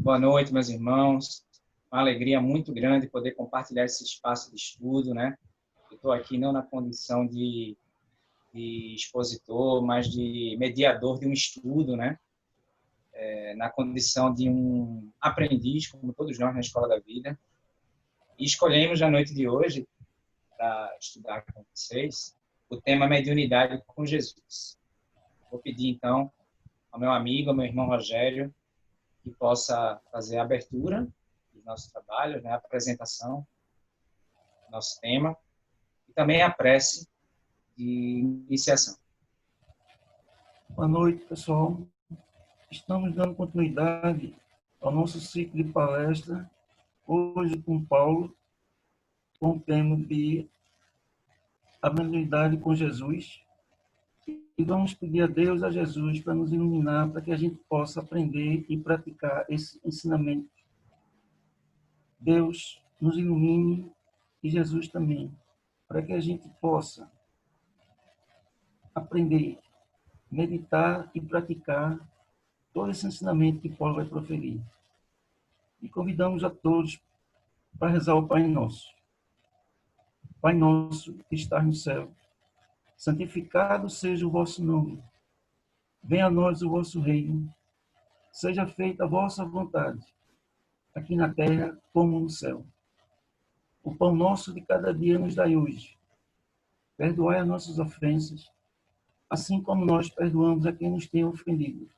Boa noite, meus irmãos. Uma alegria muito grande poder compartilhar esse espaço de estudo, né? Eu estou aqui não na condição de expositor, mas de mediador de um estudo, né? Na condição de um aprendiz, como todos nós na Escola da Vida. E escolhemos na noite de hoje, para estudar com vocês, o tema mediunidade com Jesus. Vou pedir, então, ao meu amigo, ao meu irmão Rogério, que possa fazer a abertura do nosso trabalho, né, a apresentação do nosso tema, e também a prece de iniciação. Boa noite, pessoal. Estamos dando continuidade ao nosso ciclo de palestra, hoje com Paulo, com o tema de Habilidade com Jesus. E vamos pedir a Deus, a Jesus, para nos iluminar, para que a gente possa aprender e praticar esse ensinamento. Deus nos ilumine e Jesus também, para que a gente possa aprender, meditar e praticar todo esse ensinamento que Paulo vai proferir. E convidamos a todos para rezar o Pai Nosso. Pai nosso que estás no céu, santificado seja o vosso nome. Venha a nós o vosso reino. Seja feita a vossa vontade, aqui na terra como no céu. O pão nosso de cada dia nos dai hoje. Perdoai as nossas ofensas, assim como nós perdoamos a quem nos tem ofendido.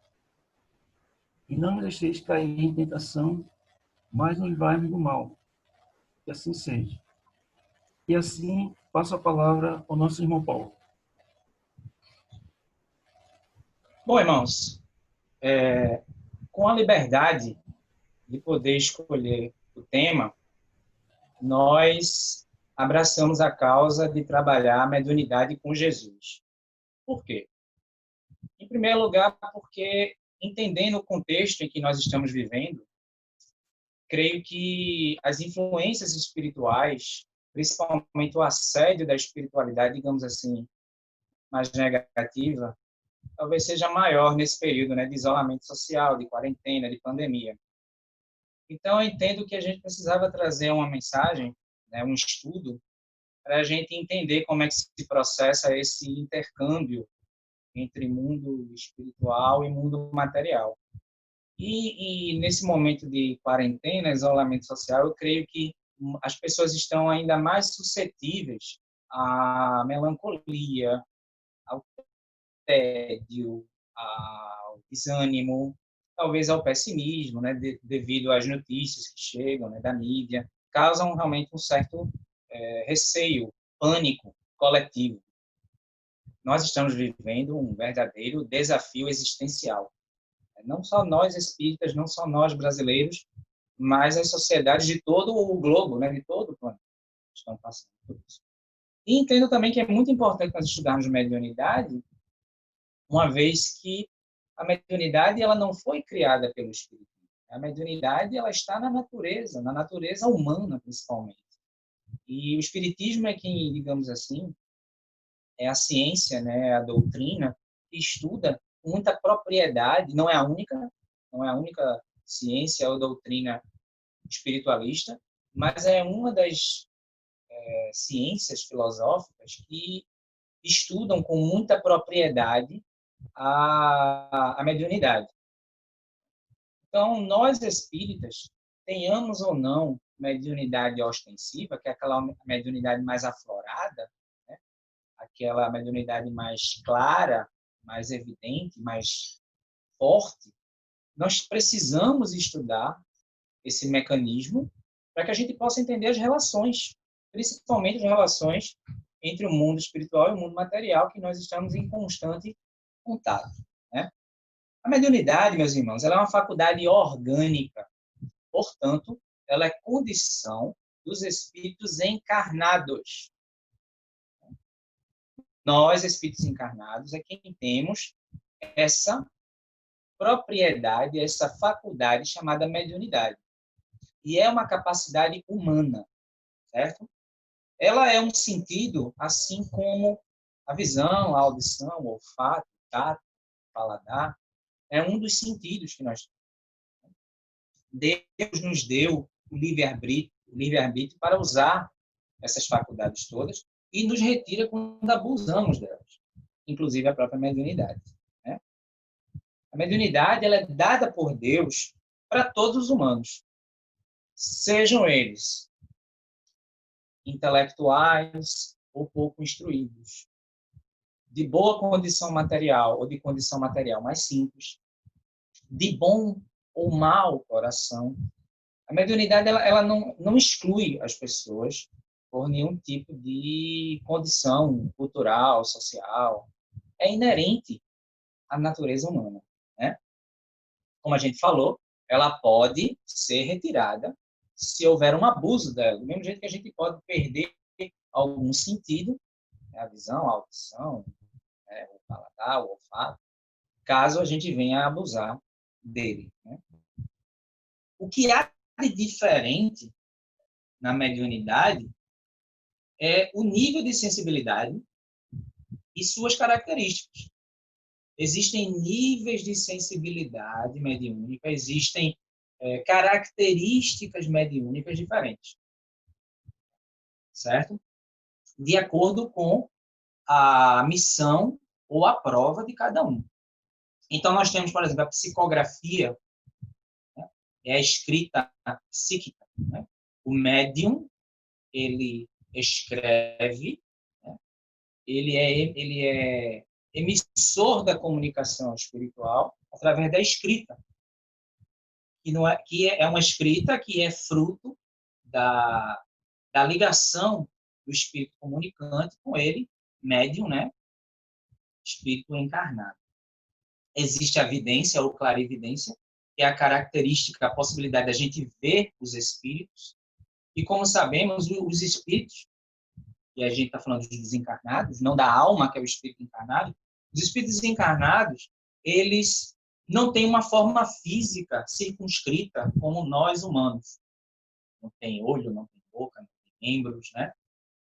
E não nos deixeis cair em tentação, mas nos livrai-nos do mal. Que assim seja. E assim, passo a palavra ao nosso irmão Paulo. Bom, irmãos, com a liberdade de poder escolher o tema, nós abraçamos a causa de trabalhar a mediunidade com Jesus. Por quê? Em primeiro lugar, porque, entendendo o contexto em que nós estamos vivendo, creio que as influências espirituais, principalmente o assédio da espiritualidade, digamos assim, mais negativa, talvez seja maior nesse período, né, de isolamento social, de quarentena, de pandemia. Então, eu entendo que a gente precisava trazer uma mensagem, né, um estudo, para a gente entender como é que se processa esse intercâmbio entre mundo espiritual e mundo material. E nesse momento de quarentena, isolamento social, eu creio que as pessoas estão ainda mais suscetíveis à melancolia, ao tédio, ao desânimo, talvez ao pessimismo, né, devido às notícias que chegam, né, da mídia, causam realmente um certo receio, pânico coletivo. Nós estamos vivendo um verdadeiro desafio existencial. Não só nós espíritas, não só nós brasileiros, mas as sociedades de todo o globo, né, de todo o planeta, estão passando por isso. E entendo também que é muito importante nós estudarmos mediunidade, uma vez que a mediunidade ela não foi criada pelo espiritismo. A mediunidade ela está na natureza humana principalmente. E o espiritismo é quem, digamos assim, é a ciência, né, a doutrina que estuda com muita propriedade, não é a única ciência ou doutrina espiritualista, mas é uma das ciências filosóficas que estudam com muita propriedade a mediunidade. Então, nós espíritas, tenhamos ou não mediunidade ostensiva, que é aquela mediunidade mais aflorada, né? Aquela mediunidade mais clara, mais evidente, mais forte, nós precisamos estudar esse mecanismo para que a gente possa entender as relações, principalmente as relações entre o mundo espiritual e o mundo material, que nós estamos em constante contato, né? A mediunidade, meus irmãos, ela é uma faculdade orgânica, portanto, ela é condição dos espíritos encarnados. Nós, espíritos encarnados, é quem temos essa propriedade, essa faculdade chamada mediunidade. E é uma capacidade humana, certo? Ela é um sentido, assim como a visão, a audição, o olfato, o tato, o paladar, é um dos sentidos que nós temos. Deus nos deu o livre-arbítrio para usar essas faculdades todas e nos retira quando abusamos delas, inclusive a própria mediunidade, né? A mediunidade ela é dada por Deus para todos os humanos, sejam eles intelectuais ou pouco instruídos, de boa condição material ou de condição material mais simples, de bom ou mau coração. A mediunidade ela não exclui as pessoas por nenhum tipo de condição cultural, social. É inerente à natureza humana, né? Como a gente falou, ela pode ser retirada se houver um abuso dela. Do mesmo jeito que a gente pode perder algum sentido, né? A visão, a audição, né? O paladar, o olfato, caso a gente venha a abusar dele, né? O que há de diferente na mediunidade é o nível de sensibilidade e suas características. Existem níveis de sensibilidade mediúnica, existem características mediúnicas diferentes, certo? De acordo com a missão ou a prova de cada um. Então, nós temos, por exemplo, a psicografia, né? É a escrita psíquica, né? O médium, ele escreve, né? Ele é emissor da comunicação espiritual através da escrita, que é uma escrita que é fruto da ligação do espírito comunicante com ele, médium, né? Espírito encarnado. Existe a vidência ou clarividência, que é a característica, a possibilidade da gente ver os espíritos. E como sabemos, os espíritos, e a gente está falando dos desencarnados, não da alma, que é o espírito encarnado, os espíritos desencarnados, eles não têm uma forma física circunscrita como nós humanos. Não tem olho, não tem boca, não tem membros, né?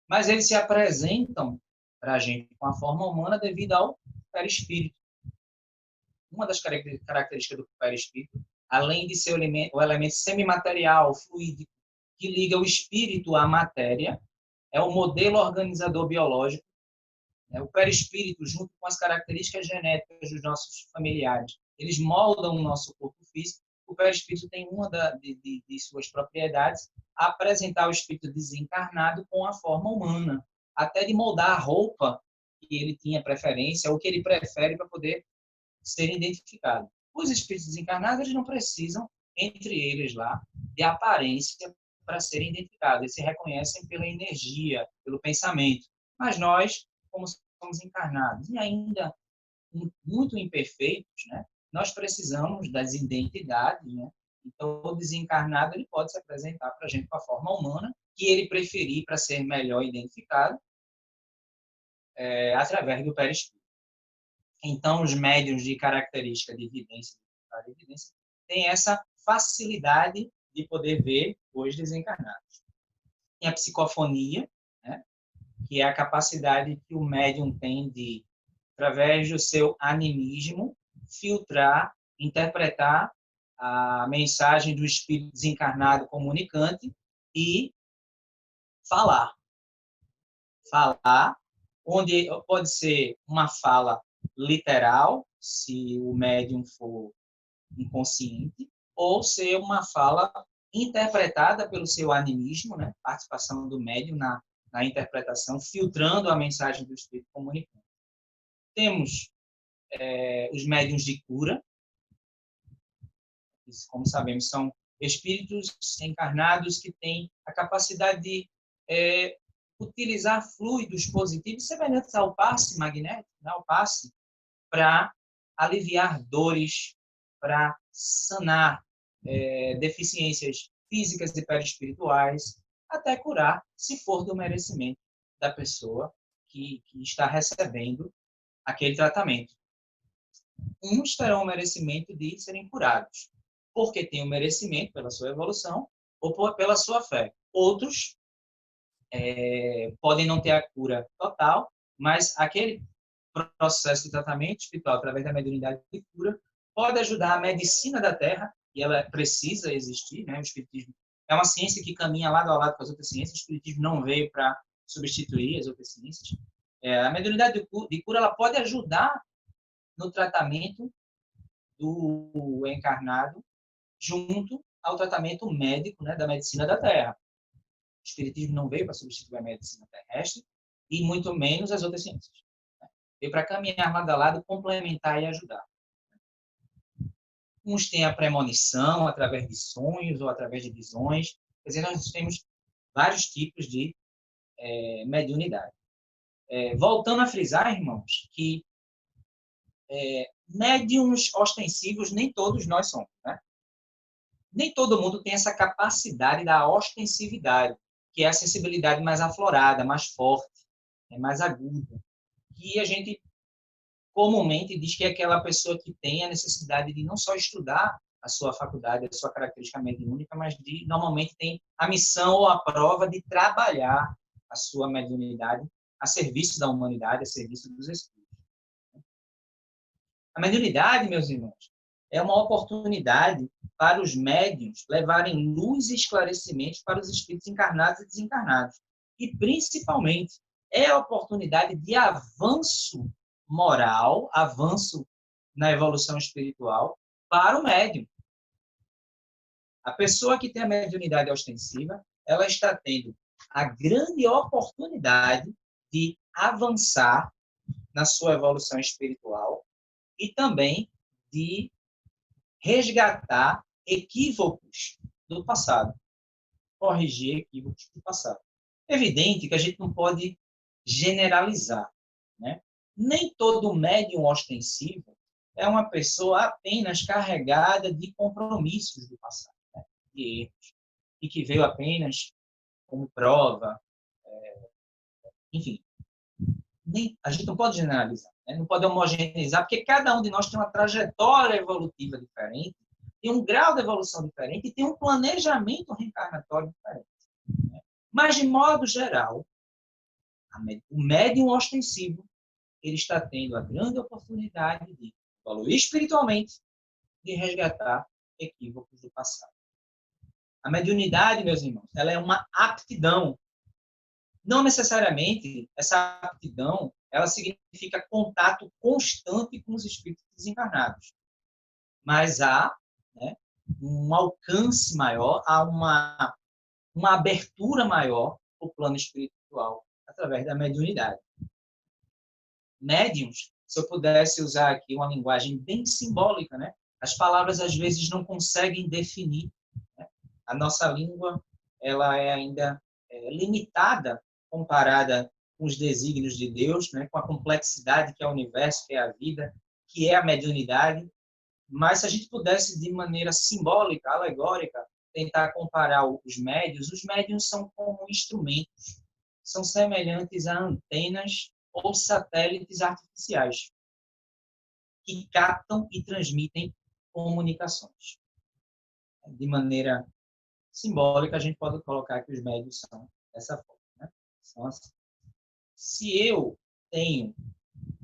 Mas eles se apresentam para a gente com a forma humana devido ao perispírito. Uma das características do perispírito, além de ser o elemento semimaterial, fluídico, que liga o espírito à matéria, é o modelo organizador biológico. O perispírito, junto com as características genéticas dos nossos familiares, eles moldam o nosso corpo físico. O perispírito tem uma de suas propriedades, apresentar o espírito desencarnado com a forma humana, até de moldar a roupa que ele tinha preferência, ou que ele prefere para poder ser identificado. Os espíritos desencarnados eles não precisam, entre eles lá, de aparência para serem identificados. Eles se reconhecem pela energia, pelo pensamento. Mas nós, como somos encarnados e ainda muito imperfeitos, né, nós precisamos das identidades, né? Então, o desencarnado ele pode se apresentar para a gente com a forma humana, que ele preferir para ser melhor identificado, através do perispírito. Então, os médiuns de característica de evidência têm essa facilidade de poder ver os desencarnados. Tem a psicofonia, né, que é a capacidade que o médium tem de, através do seu animismo, filtrar, interpretar a mensagem do espírito desencarnado comunicante e falar. Falar, onde pode ser uma fala literal, se o médium for inconsciente, ou ser uma fala interpretada pelo seu animismo, né? Participação do médium na interpretação, filtrando a mensagem do espírito comunicante. Temos os médiuns de cura, que, como sabemos, são espíritos encarnados que têm a capacidade de utilizar fluidos positivos semelhantes ao passe magnético, né? Ao passe, para aliviar dores, para sanar deficiências físicas e perispirituais, até curar, se for do merecimento da pessoa que está recebendo aquele tratamento. Uns terão o merecimento de serem curados, porque têm o merecimento pela sua evolução ou pela sua fé. Outros podem não ter a cura total, mas aquele processo de tratamento espiritual através da mediunidade de cura pode ajudar a medicina da Terra e ela precisa existir, né? O espiritismo é uma ciência que caminha lado a lado com as outras ciências. O espiritismo não veio para substituir as outras ciências. A mediunidade de cura ela pode ajudar no tratamento do encarnado junto ao tratamento médico, né, da medicina da Terra. O espiritismo não veio para substituir a medicina terrestre e muito menos as outras ciências. Veio para caminhar lado a lado, complementar e ajudar. Uns têm a premonição através de sonhos ou através de visões. Quer dizer, nós temos vários tipos de mediunidade. Voltando a frisar, irmãos, que médiuns ostensivos nem todos nós somos, né? Nem todo mundo tem essa capacidade da ostensividade, que é a sensibilidade mais aflorada, mais forte, mais aguda, que a gente comumente diz que é aquela pessoa que tem a necessidade de não só estudar a sua faculdade, a sua característica mediúnica, mas normalmente tem a missão ou a prova de trabalhar a sua mediunidade a serviço da humanidade, a serviço dos espíritos. A mediunidade, meus irmãos, é uma oportunidade para os médiuns levarem luz e esclarecimentos para os espíritos encarnados e desencarnados. E, principalmente, é a oportunidade de avanço moral, avanço na evolução espiritual para o médium. A pessoa que tem a mediunidade ostensiva, ela está tendo a grande oportunidade de avançar na sua evolução espiritual e também de resgatar equívocos do passado, corrigir equívocos do passado. É evidente que a gente não pode generalizar, né? Nem todo médium ostensivo é uma pessoa apenas carregada de compromissos do passado, né? De erros, e que veio apenas como prova, enfim. A gente não pode generalizar, né? Não pode homogeneizar, porque cada um de nós tem uma trajetória evolutiva diferente, tem um grau de evolução diferente e tem um planejamento reencarnatório diferente, né? Mas, de modo geral, o médium ostensivo ele está tendo a grande oportunidade de evoluir espiritualmente, de resgatar equívocos do passado. A mediunidade, meus irmãos, ela é uma aptidão. Não necessariamente essa aptidão ela significa contato constante com os espíritos desencarnados. Mas há, né, um alcance maior, há uma abertura maior para o plano espiritual através da mediunidade. Médiuns, se eu pudesse usar aqui uma linguagem bem simbólica, né? As palavras às vezes não conseguem definir, né? A nossa língua ela é ainda limitada comparada com os desígnios de Deus, né? Com a complexidade que é o universo, que é a vida, que é a mediunidade. Mas se a gente pudesse, de maneira simbólica, alegórica, tentar comparar os médiuns são como instrumentos, são semelhantes a antenas ou satélites artificiais que captam e transmitem comunicações. De maneira simbólica, a gente pode colocar que os médiuns são dessa forma, né? São assim. Se eu tenho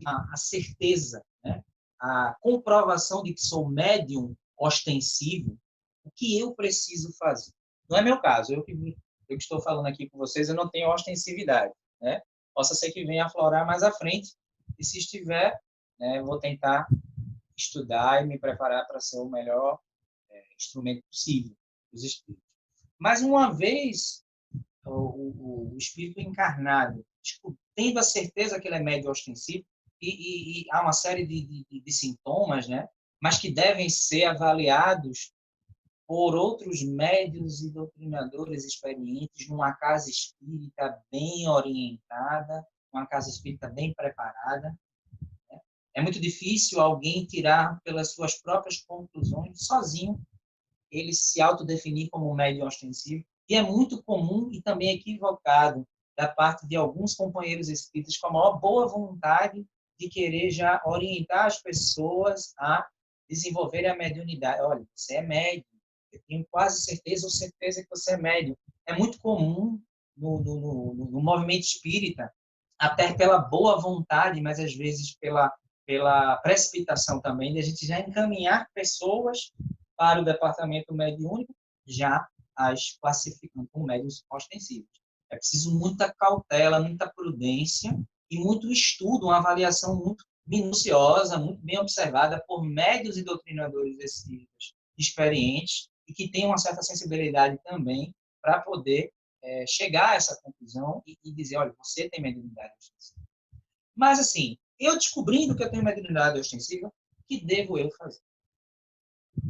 a certeza, né, a comprovação de que sou médium ostensivo, o que eu preciso fazer? Não é meu caso, eu que estou falando aqui com vocês, eu não tenho ostensividade, né? Possa ser que venha aflorar mais à frente, e se estiver, né, eu vou tentar estudar e me preparar para ser o melhor instrumento possível dos espíritos. Mas uma vez o espírito encarnado, tendo a certeza que ele é médium ostensivo, e há uma série de sintomas, né, mas que devem ser avaliados por outros médiuns e doutrinadores experientes numa casa espírita bem orientada, uma casa espírita bem preparada. É muito difícil alguém tirar pelas suas próprias conclusões, sozinho, ele se autodefinir como médium ostensivo. E é muito comum e também equivocado da parte de alguns companheiros espíritas com a maior boa vontade de querer já orientar as pessoas a desenvolverem a mediunidade. Olha, você é médium, eu tenho quase certeza ou certeza que você é médium. É muito comum no movimento espírita, até pela boa vontade, mas às vezes pela precipitação também, de a gente já encaminhar pessoas para o departamento mediúnico, já as classificando como médiuns ostensivos. É preciso muita cautela, muita prudência e muito estudo, uma avaliação muito minuciosa, muito bem observada por médiuns e doutrinadores espíritas experientes e que têm uma certa sensibilidade também para poder chegar a essa conclusão e dizer, olha, você tem mediunidade ostensiva. Mas, assim, eu descobrindo que eu tenho mediunidade ostensiva, o que devo eu fazer?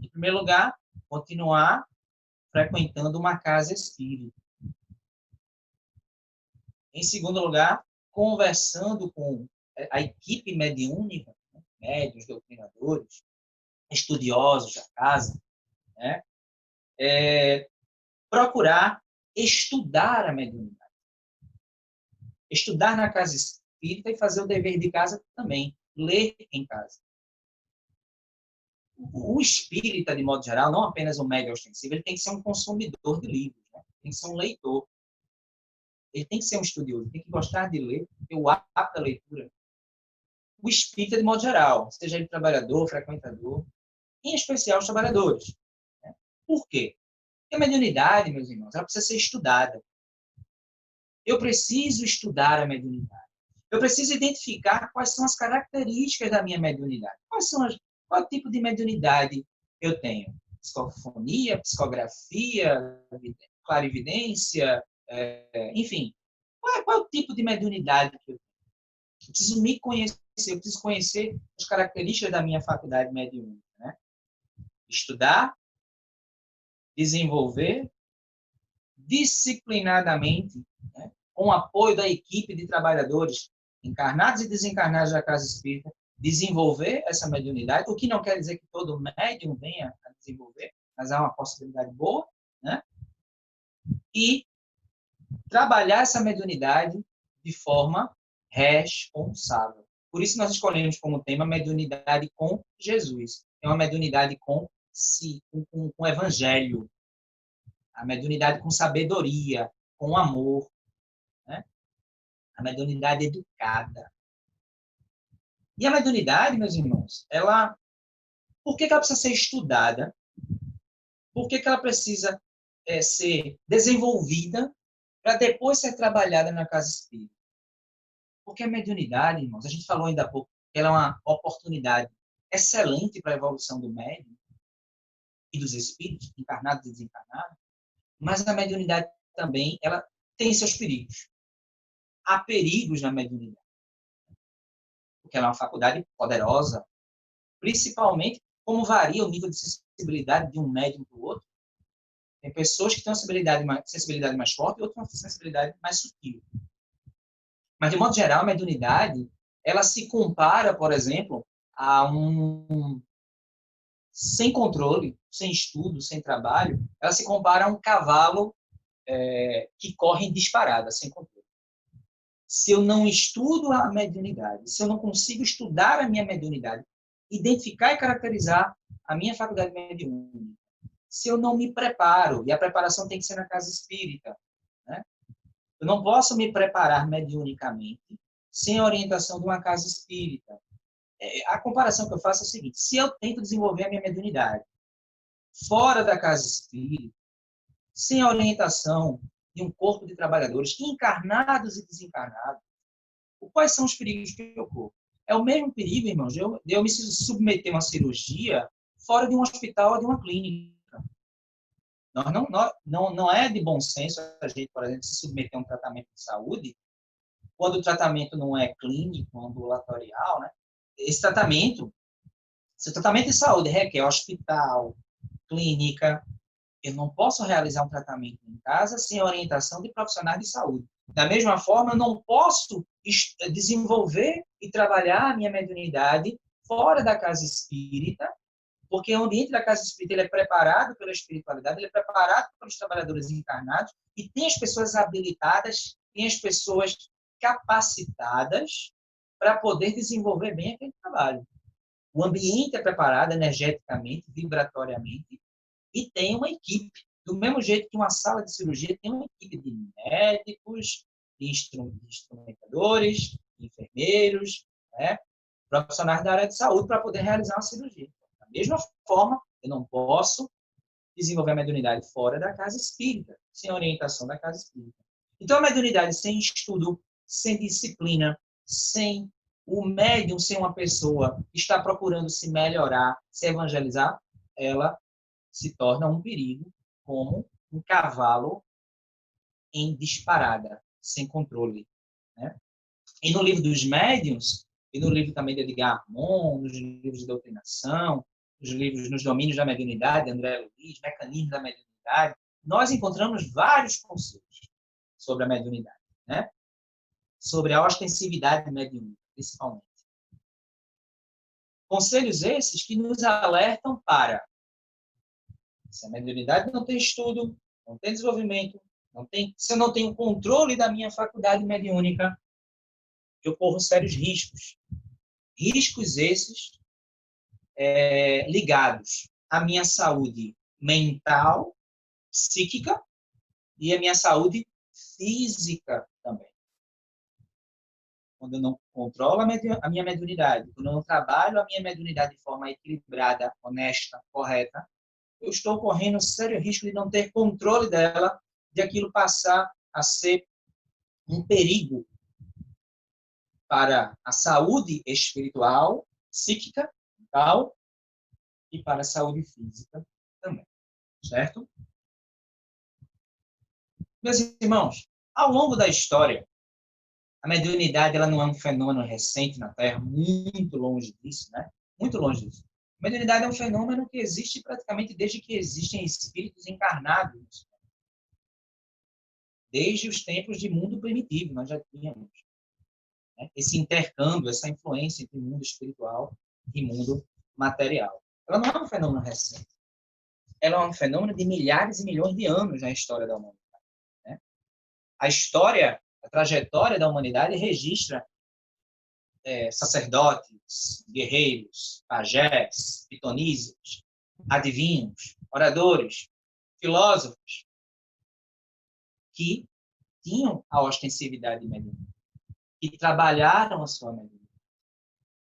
Em primeiro lugar, continuar frequentando uma casa espírita. Em segundo lugar, conversando com a equipe mediúnica, né? Médiuns, doutrinadores, estudiosos da casa, né? Procurar estudar a mediunidade. Estudar na casa espírita e fazer o dever de casa também, ler em casa. O espírita, de modo geral, não apenas um médium ostensivo, ele tem que ser um consumidor de livros, né? Tem que ser um leitor. Ele tem que ser um estudioso, tem que gostar de ler, ter o hábito da leitura. O espírita, de modo geral, seja ele trabalhador, frequentador, em especial os trabalhadores. Né? Por quê? Porque a mediunidade, meus irmãos, ela precisa ser estudada. Eu preciso estudar a mediunidade. Eu preciso identificar quais são as características da minha mediunidade. Qual tipo de mediunidade eu tenho? Psicofonia, psicografia, clarividência, enfim. Qual é o tipo de mediunidade que eu tenho? Eu preciso me conhecer, eu preciso conhecer as características da minha faculdade mediúnica. Né? Estudar, desenvolver, disciplinadamente, né? Com o apoio da equipe de trabalhadores encarnados e desencarnados da casa espírita, desenvolver essa mediunidade, o que não quer dizer que todo médium venha a desenvolver, mas há uma possibilidade boa, né? E trabalhar essa mediunidade de forma responsável. Por isso nós escolhemos como tema mediunidade com Jesus. É uma mediunidade com o Evangelho. A mediunidade com sabedoria, com amor. Né? A mediunidade educada. E a mediunidade, meus irmãos, por que ela precisa ser estudada? Por que ela precisa ser desenvolvida para depois ser trabalhada na casa espírita? Porque a mediunidade, irmãos, a gente falou ainda há pouco, ela é uma oportunidade excelente para a evolução do médium e dos espíritos, encarnados e desencarnados, mas a mediunidade também, ela tem seus perigos. Há perigos na mediunidade. Porque ela é uma faculdade poderosa, principalmente como varia o nível de sensibilidade de um médium para o outro. Tem pessoas que têm uma sensibilidade mais forte e outras uma sensibilidade mais sutil. Mas, de modo geral, a mediunidade, ela se compara, por exemplo, a sem controle, sem estudo, sem trabalho, ela se compara a um cavalo que corre em disparada, sem controle. Se eu não estudo a mediunidade, se eu não consigo estudar a minha mediunidade, identificar e caracterizar a minha faculdade mediúnica, se eu não me preparo, e a preparação tem que ser na casa espírita, né? Eu não posso me preparar mediunicamente sem a orientação de uma casa espírita. A comparação que eu faço é a seguinte: se eu tento desenvolver a minha mediunidade fora da casa espírita, sem a orientação de um corpo de trabalhadores encarnados e desencarnados, quais são os perigos que ocorrem? É o mesmo perigo, irmãos, de eu me submeter a uma cirurgia fora de um hospital ou de uma clínica. Não é de bom senso a gente, por exemplo, se submeter a um tratamento de saúde quando o tratamento não é clínico, ambulatorial, né? Esse tratamento, se o tratamento de saúde requer hospital, clínica, eu não posso realizar um tratamento em casa sem a orientação de profissionais de saúde. Da mesma forma, eu não posso desenvolver e trabalhar a minha mediunidade fora da casa espírita, porque o ambiente da casa espírita ele é preparado pela espiritualidade, ele é preparado pelos trabalhadores encarnados e tem as pessoas habilitadas, tem as pessoas capacitadas para poder desenvolver bem aquele trabalho. O ambiente é preparado energeticamente, vibratoriamente, e tem uma equipe. Do mesmo jeito que uma sala de cirurgia tem uma equipe de médicos, de instrumentadores, de enfermeiros, né? Profissionais da área de saúde para poder realizar uma cirurgia. Da mesma forma, Eu não posso desenvolver a mediunidade fora da casa espírita, sem orientação da casa espírita. Então, a mediunidade sem estudo, sem disciplina, sem o médium ser uma pessoa que está procurando se melhorar, se evangelizar, ela se torna um perigo, como um cavalo em disparada, sem controle, né? E no livro dos médiuns, e no livro também de Edgar Armon, nos livros de doutrinação, nos livros nos domínios da mediunidade, André Luiz, Mecanismos da Mediunidade, nós encontramos vários conceitos sobre a mediunidade, né? Sobre a ostensividade mediúnica, principalmente. Conselhos esses que nos alertam para, se a mediunidade não tem estudo, não tem desenvolvimento, se eu não tenho controle da minha faculdade mediúnica, eu corro sérios riscos. Riscos esses ligados à minha saúde mental, psíquica e à minha saúde física também. Quando eu não controlo a minha mediunidade, quando eu não trabalho a minha mediunidade de forma equilibrada, honesta, correta, eu estou correndo sério risco de não ter controle dela, de aquilo passar a ser um perigo para a saúde espiritual, psíquica, mental e para a saúde física também. Certo? Meus irmãos, ao longo da história, a mediunidade ela não é um fenômeno recente na Terra, muito longe disso, né? Muito longe disso. A mediunidade é um fenômeno que existe praticamente desde que existem espíritos encarnados. Desde os tempos de mundo primitivo, nós já tínhamos, né, esse intercâmbio, essa influência entre mundo espiritual e mundo material. Ela não é um fenômeno recente. Ela é um fenômeno de milhares e milhões de anos na história da humanidade. Né? A história, a trajetória da humanidade registra sacerdotes, guerreiros, pajés, pitonísios, adivinhos, oradores, filósofos, que tinham a ostensividade mediúnica, que trabalharam a sua mediunidade,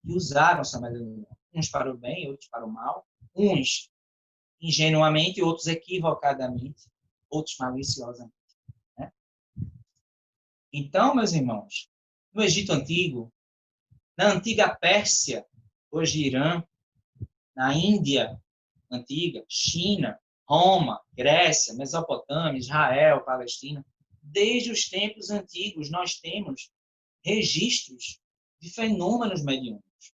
que usaram a sua mediunidade, uns para o bem, outros para o mal, uns ingenuamente, outros equivocadamente, outros maliciosamente. Né? Então, meus irmãos, no Egito Antigo, na antiga Pérsia, hoje Irã, na Índia Antiga, China, Roma, Grécia, Mesopotâmia, Israel, Palestina, desde os tempos antigos nós temos registros de fenômenos mediúnicos.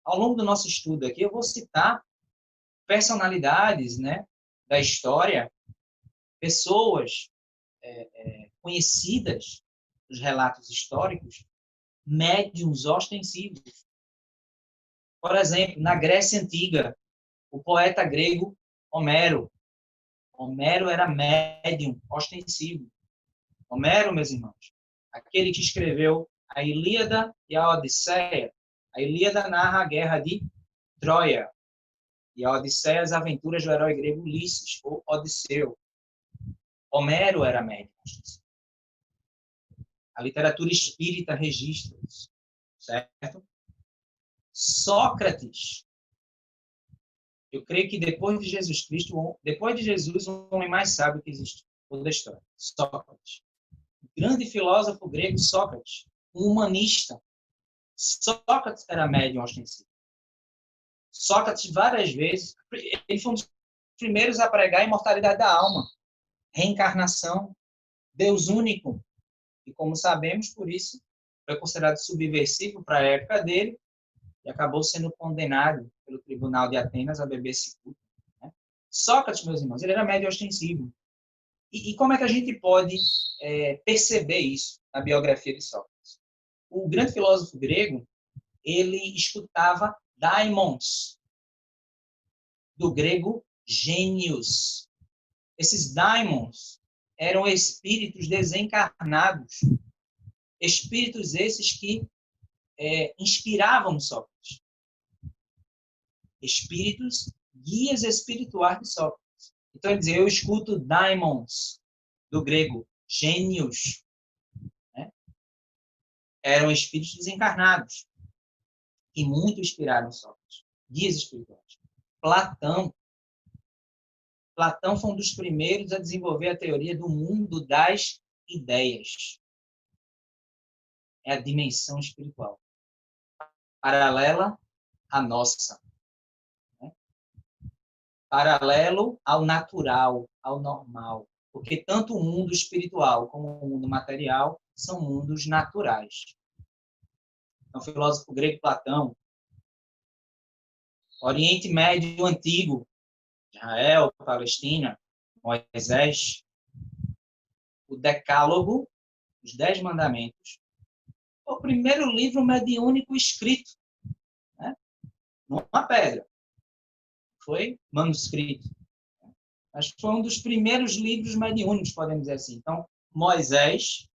Ao longo do nosso estudo aqui, eu vou citar personalidades, né, da história, pessoas conhecidas nos relatos históricos, médiuns ostensivos. Por exemplo, na Grécia Antiga, o poeta grego Homero. Homero era médium ostensivo. Homero, meus irmãos, aquele que escreveu a Ilíada e a Odisseia. A Ilíada narra a guerra de Troia. E a Odisseia, as aventuras do herói grego Ulisses, ou Odisseu. Homero era médium ostensivo. A literatura espírita registra isso, certo? Sócrates. Eu creio que depois de Jesus Cristo, depois de Jesus, o homem mais sábio que existe toda a história. Sócrates. O grande filósofo grego Sócrates, um humanista. Sócrates era médium ostensivo. Sócrates, várias vezes, ele foi um dos primeiros a pregar a imortalidade da alma, reencarnação, Deus único. E como sabemos, por isso, foi considerado subversivo para a época dele e acabou sendo condenado pelo Tribunal de Atenas a beber cicuta. Né? Sócrates, meus irmãos, ele era médium ostensivo. E como é que a gente pode perceber isso na biografia de Sócrates? O grande filósofo grego, ele escutava daimons, do grego gênios. Esses daimons eram espíritos desencarnados, espíritos esses que inspiravam Sócrates. Espíritos, guias espirituais de Sócrates. Então, ele dizia, eu escuto daimons, do grego gênios. Né? Eram espíritos desencarnados, que muito inspiraram Sócrates. Guias espirituais. Platão. Platão foi um dos primeiros a desenvolver a teoria do mundo das ideias. É a dimensão espiritual, paralela à nossa, né? Paralelo ao natural, ao normal. Porque tanto o mundo espiritual como o mundo material são mundos naturais. Então, o filósofo grego Platão, Oriente Médio Antigo, Israel, Palestina, Moisés, o Decálogo, os 10 Mandamentos, foi o primeiro livro mediúnico escrito, né? Numa pedra. Foi manuscrito. Mas foi um dos primeiros livros mediúnicos, podemos dizer assim. Então, Moisés,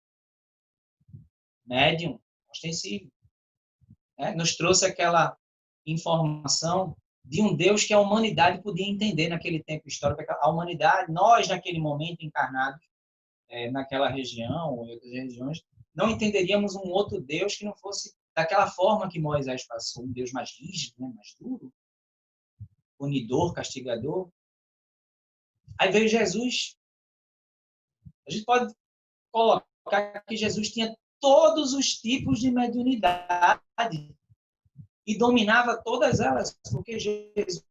médium, ostensivo, né? Nos trouxe aquela informação de um Deus que a humanidade podia entender naquele tempo histórico. A humanidade, nós naquele momento encarnados, naquela região ou em outras regiões, não entenderíamos um outro Deus que não fosse daquela forma que Moisés passou, um Deus mais rígido, né, mais duro, punidor, castigador. Aí veio Jesus. A gente pode colocar que Jesus tinha todos os tipos de mediunidade e dominava todas elas, porque Jesus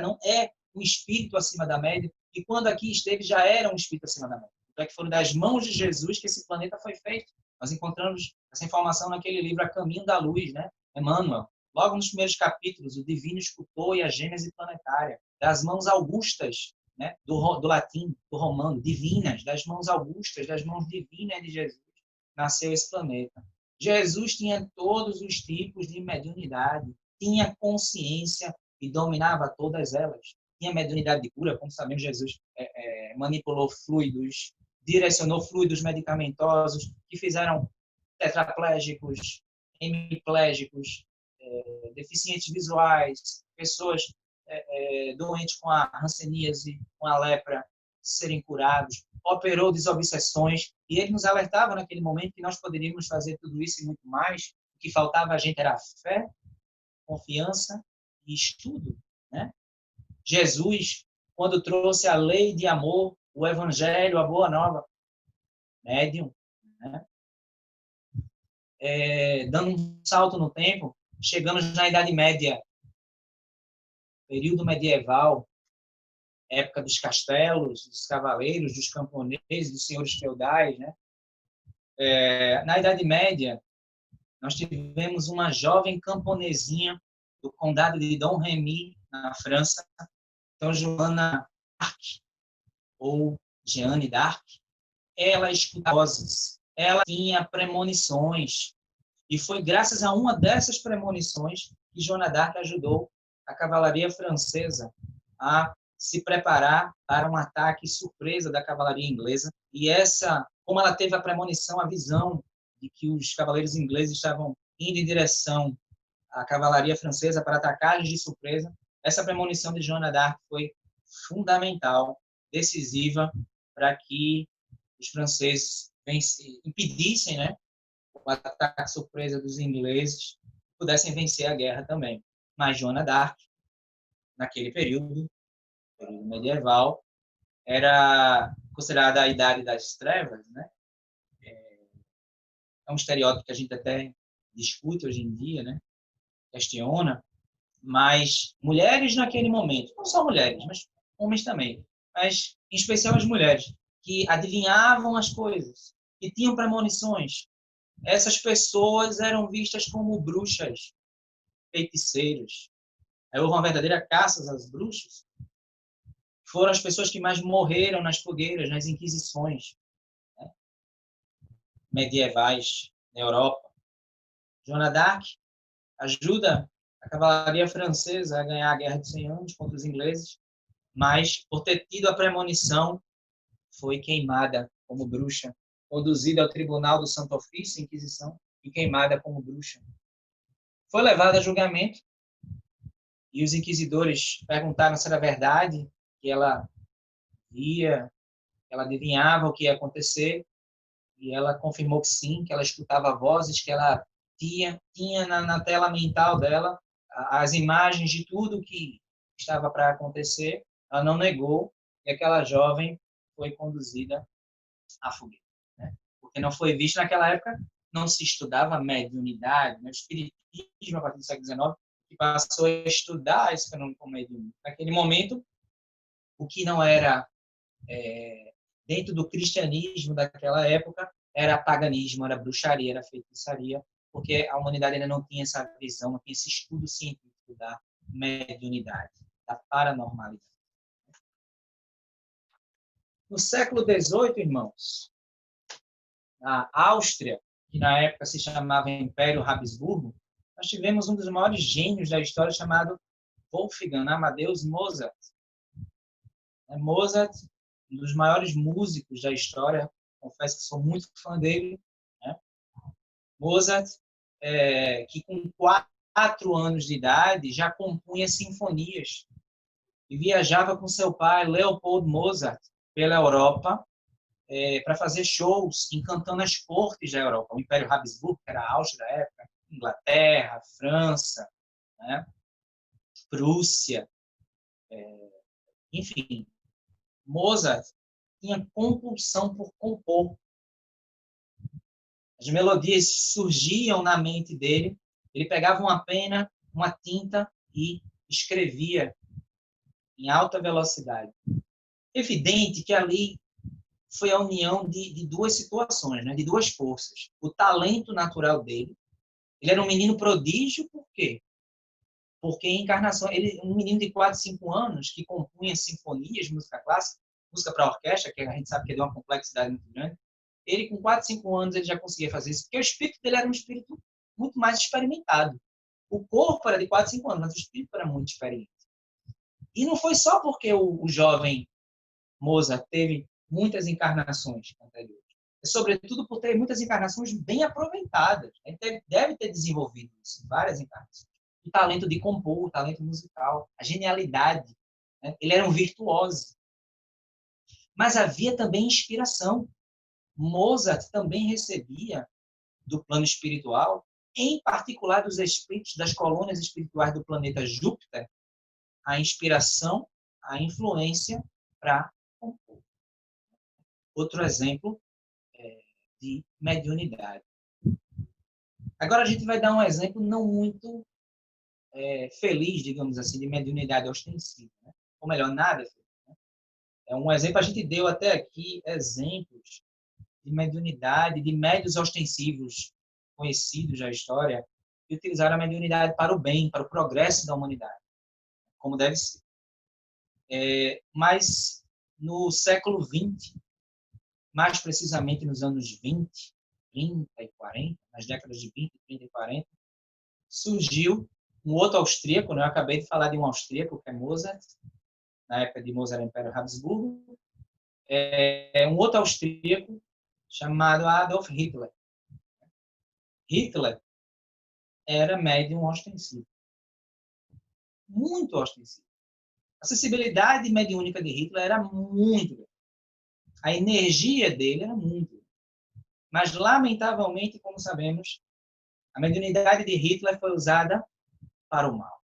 não é um espírito acima da média, e quando aqui esteve já era um espírito acima da média. É que foram das mãos de Jesus que esse planeta foi feito. Nós encontramos essa informação naquele livro A Caminho da Luz, né? Emmanuel. Logo nos primeiros capítulos, o Divino Escultor e a Gênese Planetária, das mãos augustas, né? do latim, do romano, divinas, das mãos augustas, das mãos divinas de Jesus, nasceu esse planeta. Jesus tinha todos os tipos de mediunidade, tinha consciência e dominava todas elas. Tinha mediunidade de cura, como sabemos, Jesus manipulou fluidos, direcionou fluidos medicamentosos que fizeram tetraplégicos, hemiplégicos, deficientes visuais, pessoas doentes com a hanseníase, com a lepra, serem curados, operou desobsessões, e ele nos alertava naquele momento que nós poderíamos fazer tudo isso e muito mais. O que faltava a gente era fé, confiança e estudo, né? Jesus, quando trouxe a lei de amor, o evangelho, a boa nova, médium, né? Dando um salto no tempo, chegamos na Idade Média, período medieval, época dos castelos, dos cavaleiros, dos camponeses, dos senhores feudais, né? Na Idade Média, nós tivemos uma jovem camponesinha do condado de Dom Remy, na França, então Joana d'Arc, ou Jeanne d'Arc. Ela escutava vozes, ela tinha premonições, e foi graças a uma dessas premonições que Joana d'Arc ajudou a cavalaria francesa a se preparar para um ataque surpresa da cavalaria inglesa. E como ela teve a premonição, a visão de que os cavaleiros ingleses estavam indo em direção à cavalaria francesa para atacar-lhes de surpresa, essa premonição de Joana d'Arc foi fundamental, decisiva, para que os franceses impedissem, né, o ataque surpresa dos ingleses, pudessem vencer a guerra também. Mas Joana d'Arc, naquele período medieval, era considerada a idade das trevas, né? É um estereótipo que a gente até discute hoje em dia, né? Questiona, mas mulheres naquele momento, não só mulheres, mas homens também, mas em especial as mulheres, que adivinhavam as coisas, que tinham premonições, essas pessoas eram vistas como bruxas, feiticeiros. Aí houve uma verdadeira caça às bruxas. Foram as pessoas que mais morreram nas fogueiras, nas inquisições, né, medievais na Europa. Joana d'Arc ajuda a cavalaria francesa a ganhar a Guerra de 100 Anos contra os ingleses, mas, por ter tido a premonição, foi queimada como bruxa, conduzida ao Tribunal do Santo Ofício, Inquisição, e queimada como bruxa. Foi levada a julgamento, e os inquisidores perguntaram se era verdade que ela via, que ela adivinhava o que ia acontecer, e ela confirmou que sim, que ela escutava vozes, que ela tinha na tela mental dela as imagens de tudo que estava para acontecer, ela não negou, e aquela jovem foi conduzida à fogueira, né? Porque não foi visto naquela época, não se estudava mediunidade, né? O espiritismo, a partir do século XIX, que passou a estudar esse fenômeno como mediunidade. Naquele momento, o que não era dentro do cristianismo daquela época era paganismo, era bruxaria, era feitiçaria, porque a humanidade ainda não tinha essa visão, não tinha esse estudo científico da mediunidade, da paranormalidade. No século XVIII, irmãos, a Áustria, que na época se chamava Império Habsburgo, nós tivemos um dos maiores gênios da história chamado Wolfgang Amadeus Mozart. Mozart, um dos maiores músicos da história, confesso que sou muito fã dele, né? Mozart, que com 4 anos de idade já compunha sinfonias e viajava com seu pai, Leopold Mozart, pela Europa para fazer shows, encantando as cortes da Europa. O Império Habsburgo, que era a Áustria da época, Inglaterra, França, né? Prússia, enfim. Mozart tinha compulsão por compor. As melodias surgiam na mente dele, ele pegava uma pena, uma tinta e escrevia em alta velocidade. Evidente que ali foi a união de duas situações, né? De duas forças. O talento natural dele. Ele era um menino prodígio, por quê? Porque em encarnação, ele um menino de 4, 5 anos que compunha sinfonias, música clássica, música para orquestra, que a gente sabe que é de uma complexidade muito grande. Ele, com 4, 5 anos, ele já conseguia fazer isso, porque o espírito dele era um espírito muito mais experimentado. O corpo era de 4, 5 anos, mas o espírito era muito experiente. E não foi só porque o jovem Mozart teve muitas encarnações anteriores. É sobretudo por ter muitas encarnações bem aproveitadas. Ele deve ter desenvolvido isso, várias encarnações. O talento de compor, o talento musical, a genialidade. Né? Ele era um virtuoso. Mas havia também inspiração. Mozart também recebia do plano espiritual, em particular dos espíritos das colônias espirituais do planeta Júpiter, a inspiração, a influência para compor. Outro exemplo de mediunidade. Agora a gente vai dar um exemplo não muito feliz, digamos assim, de mediunidade ostensiva. Né? Ou melhor, nada feliz. Né? Um exemplo, a gente deu até aqui exemplos de mediunidade, de médiuns ostensivos conhecidos da história, que utilizaram a mediunidade para o bem, para o progresso da humanidade, como deve ser. Mas no século XX, mais precisamente nos anos 20, 30 e 40, nas décadas de 20, 30 e 40, surgiu um outro austríaco, né? Eu acabei de falar de um austríaco, que é Mozart, na época de Mozart Império Habsburgo, um outro austríaco chamado Adolf Hitler. Hitler era médium ostensivo, muito ostensivo. A sensibilidade mediúnica de Hitler era muito grande. A energia dele era muito grande. Mas, lamentavelmente, como sabemos, a mediunidade de Hitler foi usada para o mal.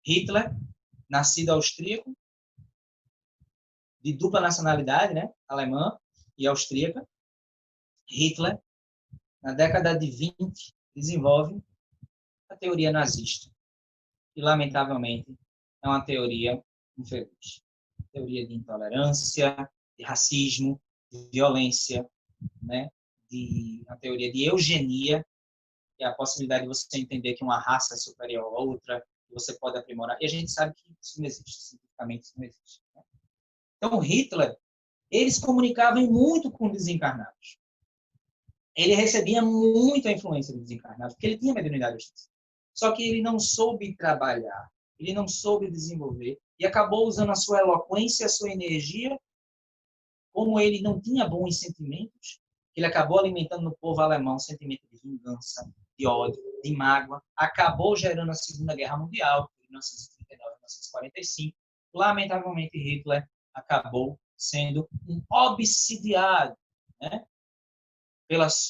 Hitler, nascido austríaco, de dupla nacionalidade, né? Alemã e austríaca. Hitler, na década de 20, desenvolve a teoria nazista. E, lamentavelmente, é uma teoria infeliz. Teoria de intolerância, de racismo, de violência, né? A teoria de eugenia, que é a possibilidade de você entender que uma raça é superior a outra, que você pode aprimorar. E a gente sabe que isso não existe, cientificamente isso não existe. Né? Então, Hitler, ele se comunicava muito com desencarnados. Ele recebia muita influência dos desencarnados, porque ele tinha mediunidade ostensiva. Só que ele não soube trabalhar, ele não soube desenvolver, e acabou usando a sua eloquência, a sua energia, como ele não tinha bons sentimentos, ele acabou alimentando no povo alemão um sentimento de vingança, de ódio, de mágoa, acabou gerando a Segunda Guerra Mundial, de 1939 a 1945. Lamentavelmente, Hitler acabou sendo um obsidiado, né? pelas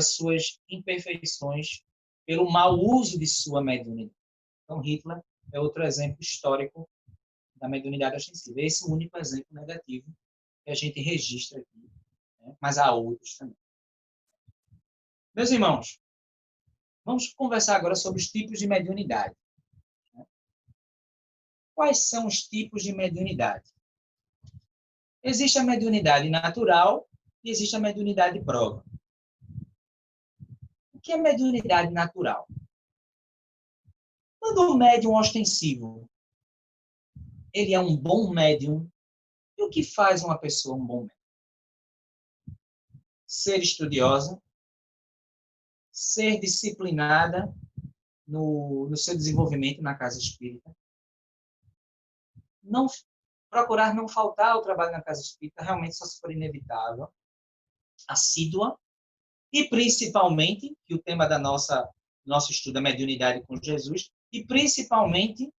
suas imperfeições pelo mau uso de sua mediunidade. Então, Hitler é outro exemplo histórico da mediunidade ostensiva. Esse é o único exemplo negativo que a gente registra aqui, né? Mas há outros também. Meus irmãos, vamos conversar agora sobre os tipos de mediunidade. Quais são os tipos de mediunidade? Existe a mediunidade natural e existe a mediunidade de prova. O que é mediunidade natural? Quando o médium ostensivo, ele é um bom médium, e o que faz uma pessoa um bom médium? Ser estudiosa, ser disciplinada no seu desenvolvimento na casa espírita, não procurar não faltar ao trabalho na casa espírita, realmente só se for inevitável, assídua, e principalmente, que o tema da nosso estudo é mediunidade com Jesus, e principalmente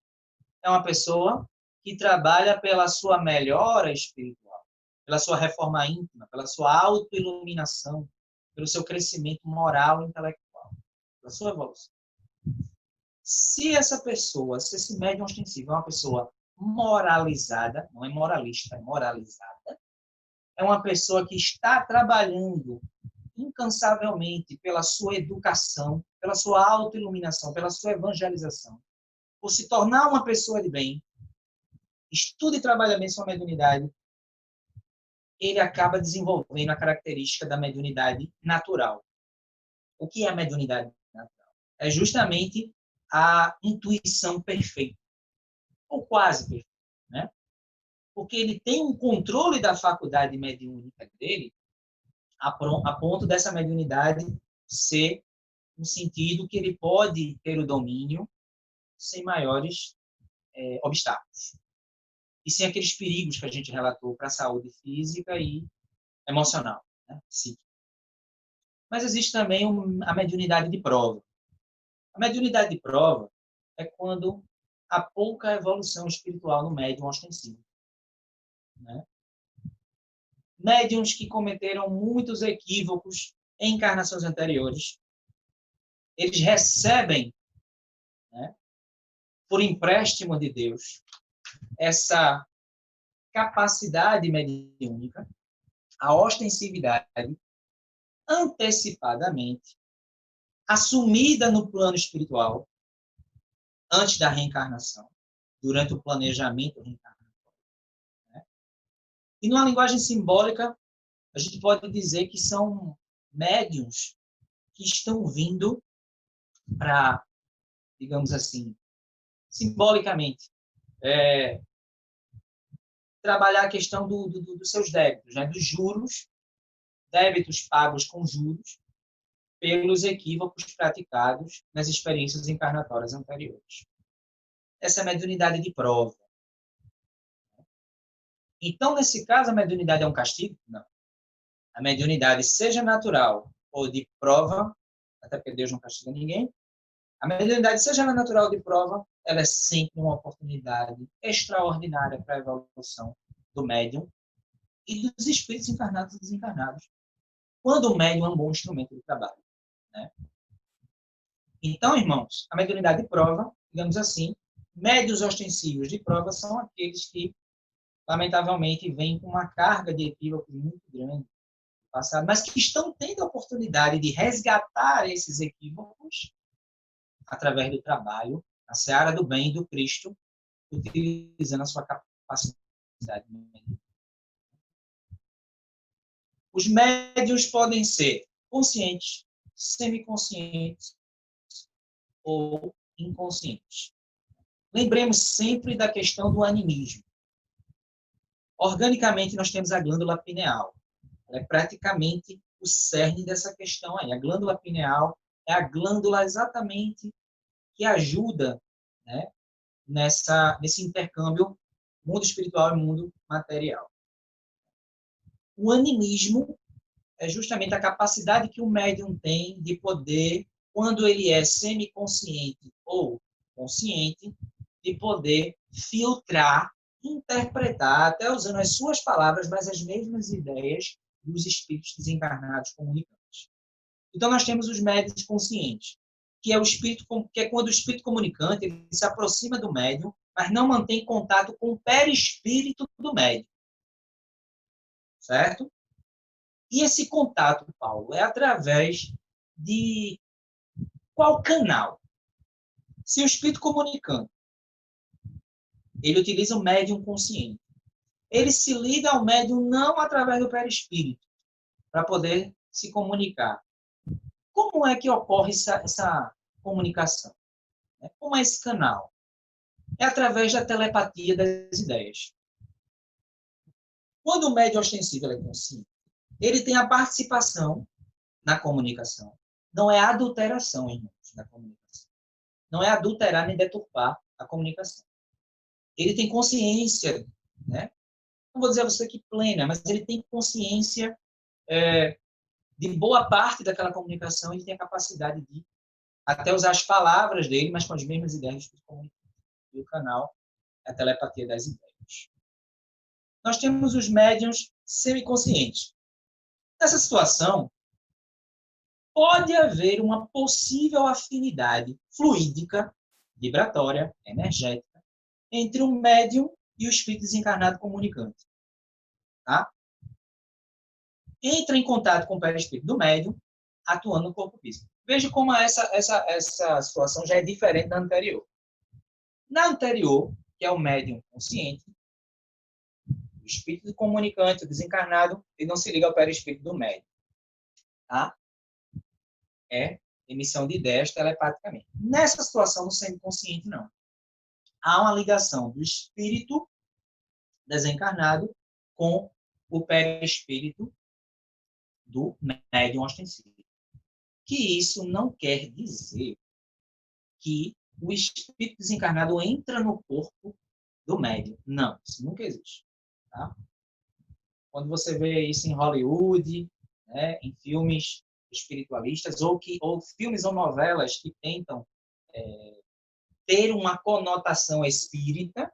é uma pessoa que trabalha pela sua melhora espiritual, pela sua reforma íntima, pela sua autoiluminação, pelo seu crescimento moral e intelectual, pela sua evolução. Se essa pessoa, se esse médium ostensivo é uma pessoa moralizada, não é moralista, é moralizada, é uma pessoa que está trabalhando incansavelmente pela sua educação, pela sua autoiluminação, pela sua evangelização, por se tornar uma pessoa de bem, estuda e trabalha bem sua mediunidade, ele acaba desenvolvendo a característica da mediunidade natural. O que é a mediunidade natural? É justamente a intuição perfeita, ou quase perfeita, né? Porque ele tem um controle da faculdade mediúnica dele a ponto dessa mediunidade ser no sentido que ele pode ter o domínio sem maiores obstáculos. E sem aqueles perigos que a gente relatou para a saúde física e emocional, né? Psíquica. Mas existe também a mediunidade de prova. A mediunidade de prova é quando há pouca evolução espiritual no médium ostensivo, né? Médiuns que cometeram muitos equívocos em encarnações anteriores, eles recebem, né, por empréstimo de Deus, essa capacidade mediúnica, a ostensividade, antecipadamente, assumida no plano espiritual, antes da reencarnação, durante o planejamento reencarnatório, né? E numa linguagem simbólica, a gente pode dizer que são médiuns que estão vindo para, digamos assim, simbolicamente, trabalhar a questão dos seus débitos, né? Dos juros, débitos pagos com juros, pelos equívocos praticados nas experiências encarnatórias anteriores. Essa é a mediunidade de prova. Então, nesse caso, a mediunidade é um castigo? Não. A mediunidade, seja natural ou de prova, até porque Deus não castiga ninguém, a mediunidade, seja ela natural ou de prova, ela é sempre uma oportunidade extraordinária para a evolução do médium e dos espíritos encarnados e desencarnados, quando o médium é um bom instrumento de trabalho, né? Então, irmãos, a mediunidade de prova, digamos assim, médios ostensivos de prova são aqueles que, lamentavelmente, vêm com uma carga de equívocos muito grande no passado, mas que estão tendo a oportunidade de resgatar esses equívocos através do trabalho, na seara do bem do Cristo, utilizando a sua capacidade. Os médios podem ser conscientes, semiconscientes ou inconscientes. Lembremos sempre da questão do animismo. Organicamente, nós temos a glândula pineal. Ela é praticamente o cerne dessa questão aí. A glândula pineal é a glândula exatamente que ajuda, né, nesse intercâmbio mundo espiritual e mundo material. O animismo é justamente a capacidade que o médium tem de poder, quando ele é semiconsciente ou consciente, de poder filtrar, interpretar, até usando as suas palavras, mas as mesmas ideias dos espíritos desencarnados comunicantes. Então, nós temos os médiuns conscientes, que é o espírito, que é quando o espírito comunicante ele se aproxima do médium, mas não mantém contato com o perispírito do médium. Certo? E esse contato, Paulo, é através de qual canal? Se o espírito comunicante, ele utiliza o médium consciente, ele se liga ao médium não através do perispírito, para poder se comunicar. Como é que ocorre essa comunicação? Como é esse canal? É através da telepatia das ideias. Quando o médium ostensivo é consciente, ele tem a participação na comunicação. Não é adulteração, irmãos, da comunicação. Não é adulterar nem deturpar a comunicação. Ele tem consciência, né? Não vou dizer a você que plena, mas ele tem consciência de boa parte daquela comunicação, ele tem a capacidade de até usar as palavras dele, mas com as mesmas ideias que comunicam. E o canal é a telepatia das ideias. Nós temos os médiuns semiconscientes. Nessa situação, pode haver uma possível afinidade fluídica, vibratória, energética, entre o médium e o espírito desencarnado comunicante. Tá? Entra em contato com o perispírito do médium, atuando no corpo físico. Veja como essa situação já é diferente da anterior. Na anterior, que é o médium consciente, o espírito comunicante, o desencarnado, ele não se liga ao perispírito do médium. Tá? É emissão de ideias telepaticamente. Nessa situação, no semiconsciente, não. Há uma ligação do espírito desencarnado com o perispírito do médium ostensivo. Que isso não quer dizer que o espírito desencarnado entra no corpo do médium. Não, isso nunca existe. Tá? Quando você vê isso em Hollywood, né, em filmes espiritualistas, ou filmes ou novelas que tentam ter uma conotação espírita,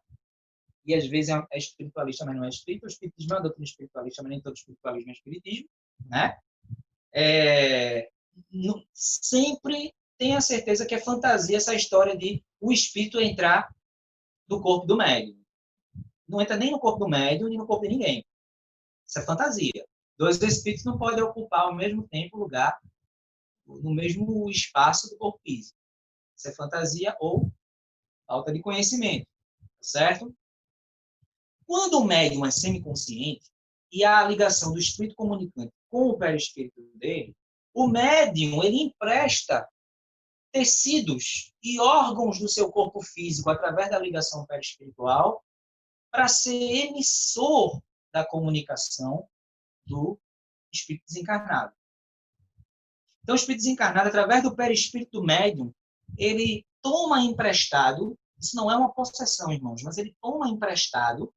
e às vezes é espiritualista, mas não é espírita, o espiritismo é uma doutrina espiritualista, mas nem todo espiritualismo é espiritismo, né? Sempre tenha certeza que é fantasia essa história de o espírito entrar no corpo do médium. Não entra nem no corpo do médium, nem no corpo de ninguém. Isso é fantasia. Dois espíritos não podem ocupar ao mesmo tempo lugar no mesmo espaço do corpo físico. Isso é fantasia ou falta de conhecimento, certo? Quando o médium é semiconsciente e há a ligação do espírito comunicante com o perispírito dele, o médium ele empresta tecidos e órgãos do seu corpo físico através da ligação perispiritual para ser emissor da comunicação do espírito desencarnado. Então, o espírito desencarnado, através do perispírito médium, ele toma emprestado, isso não é uma possessão, irmãos, mas ele toma emprestado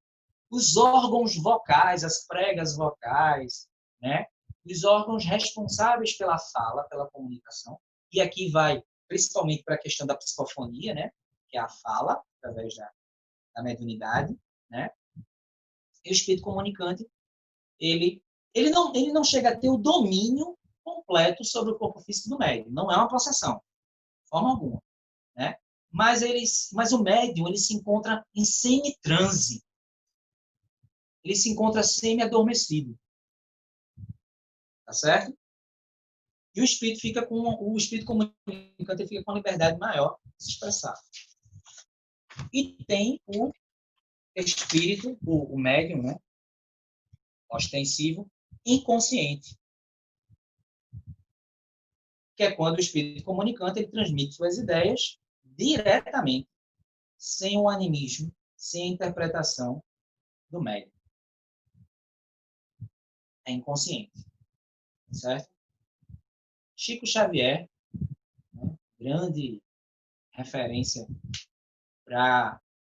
os órgãos vocais, as pregas vocais, né? Os órgãos responsáveis pela fala, pela comunicação. E aqui vai principalmente para a questão da psicofonia, né? Que é a fala, através da mediunidade, né? E o espírito comunicante, ele não chega a ter o domínio completo sobre o corpo físico do médium. Não é uma possessão, de forma alguma, né? Mas o médium ele se encontra em semi-transe. Ele se encontra semi-adormecido. Tá certo? E o espírito comunicante fica com uma liberdade maior de se expressar. E tem o espírito, o médium, né? Ostensivo, inconsciente. Que é quando o espírito comunicante ele transmite suas ideias diretamente, sem o animismo, sem a interpretação do médium. É inconsciente. Certo? Chico Xavier, né, grande referência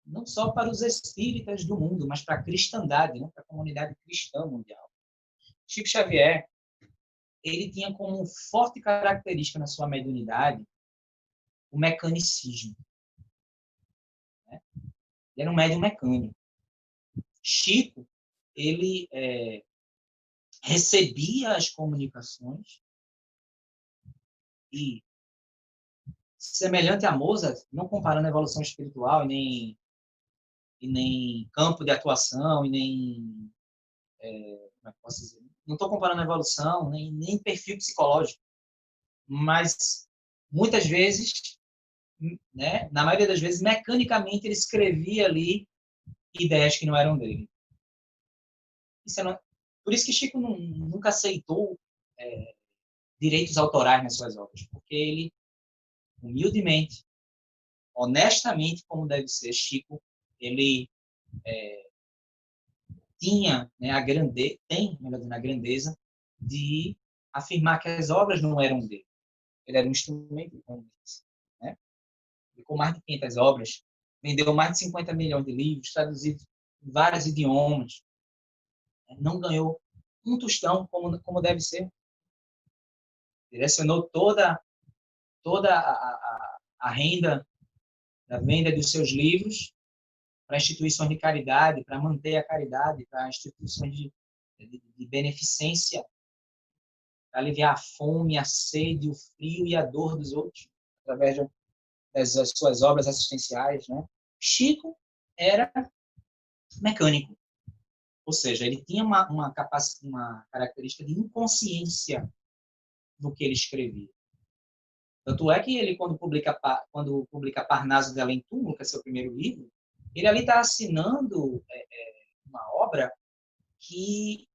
não só para os espíritas do mundo, mas para a cristandade, né, para a comunidade cristã mundial. Chico Xavier, ele tinha como forte característica na sua mediunidade o mecanicismo. Né? Ele era um médium mecânico. Chico, ele recebia as comunicações e semelhante a Mozart, não comparando a evolução espiritual e nem campo de atuação, e nem, como é que posso dizer? Não estou comparando a evolução, nem perfil psicológico, mas muitas vezes, né, na maioria das vezes, mecanicamente ele escrevia ali ideias que não eram dele. Por isso que Chico nunca aceitou direitos autorais nas suas obras, porque ele, humildemente, honestamente, como deve ser, Chico, ele tinha, né, melhor dizendo, a grandeza de afirmar que as obras não eram dele. Ele era um instrumento, como disse, né? Com mais de 500 obras, vendeu mais de 50 milhões de livros, traduzidos em vários idiomas, não ganhou um tostão como deve ser. Direcionou toda a renda da venda dos seus livros para instituições de caridade, para manter a caridade, para instituições de beneficência, para aliviar a fome, a sede, o frio e a dor dos outros, através das suas obras assistenciais, né? Chico era mecânico, ou seja, ele tinha uma característica de inconsciência do que ele escrevia. Tanto é que ele, quando publica Parnaso de Além Túmulo, que é seu primeiro livro, ele ali está assinando uma obra que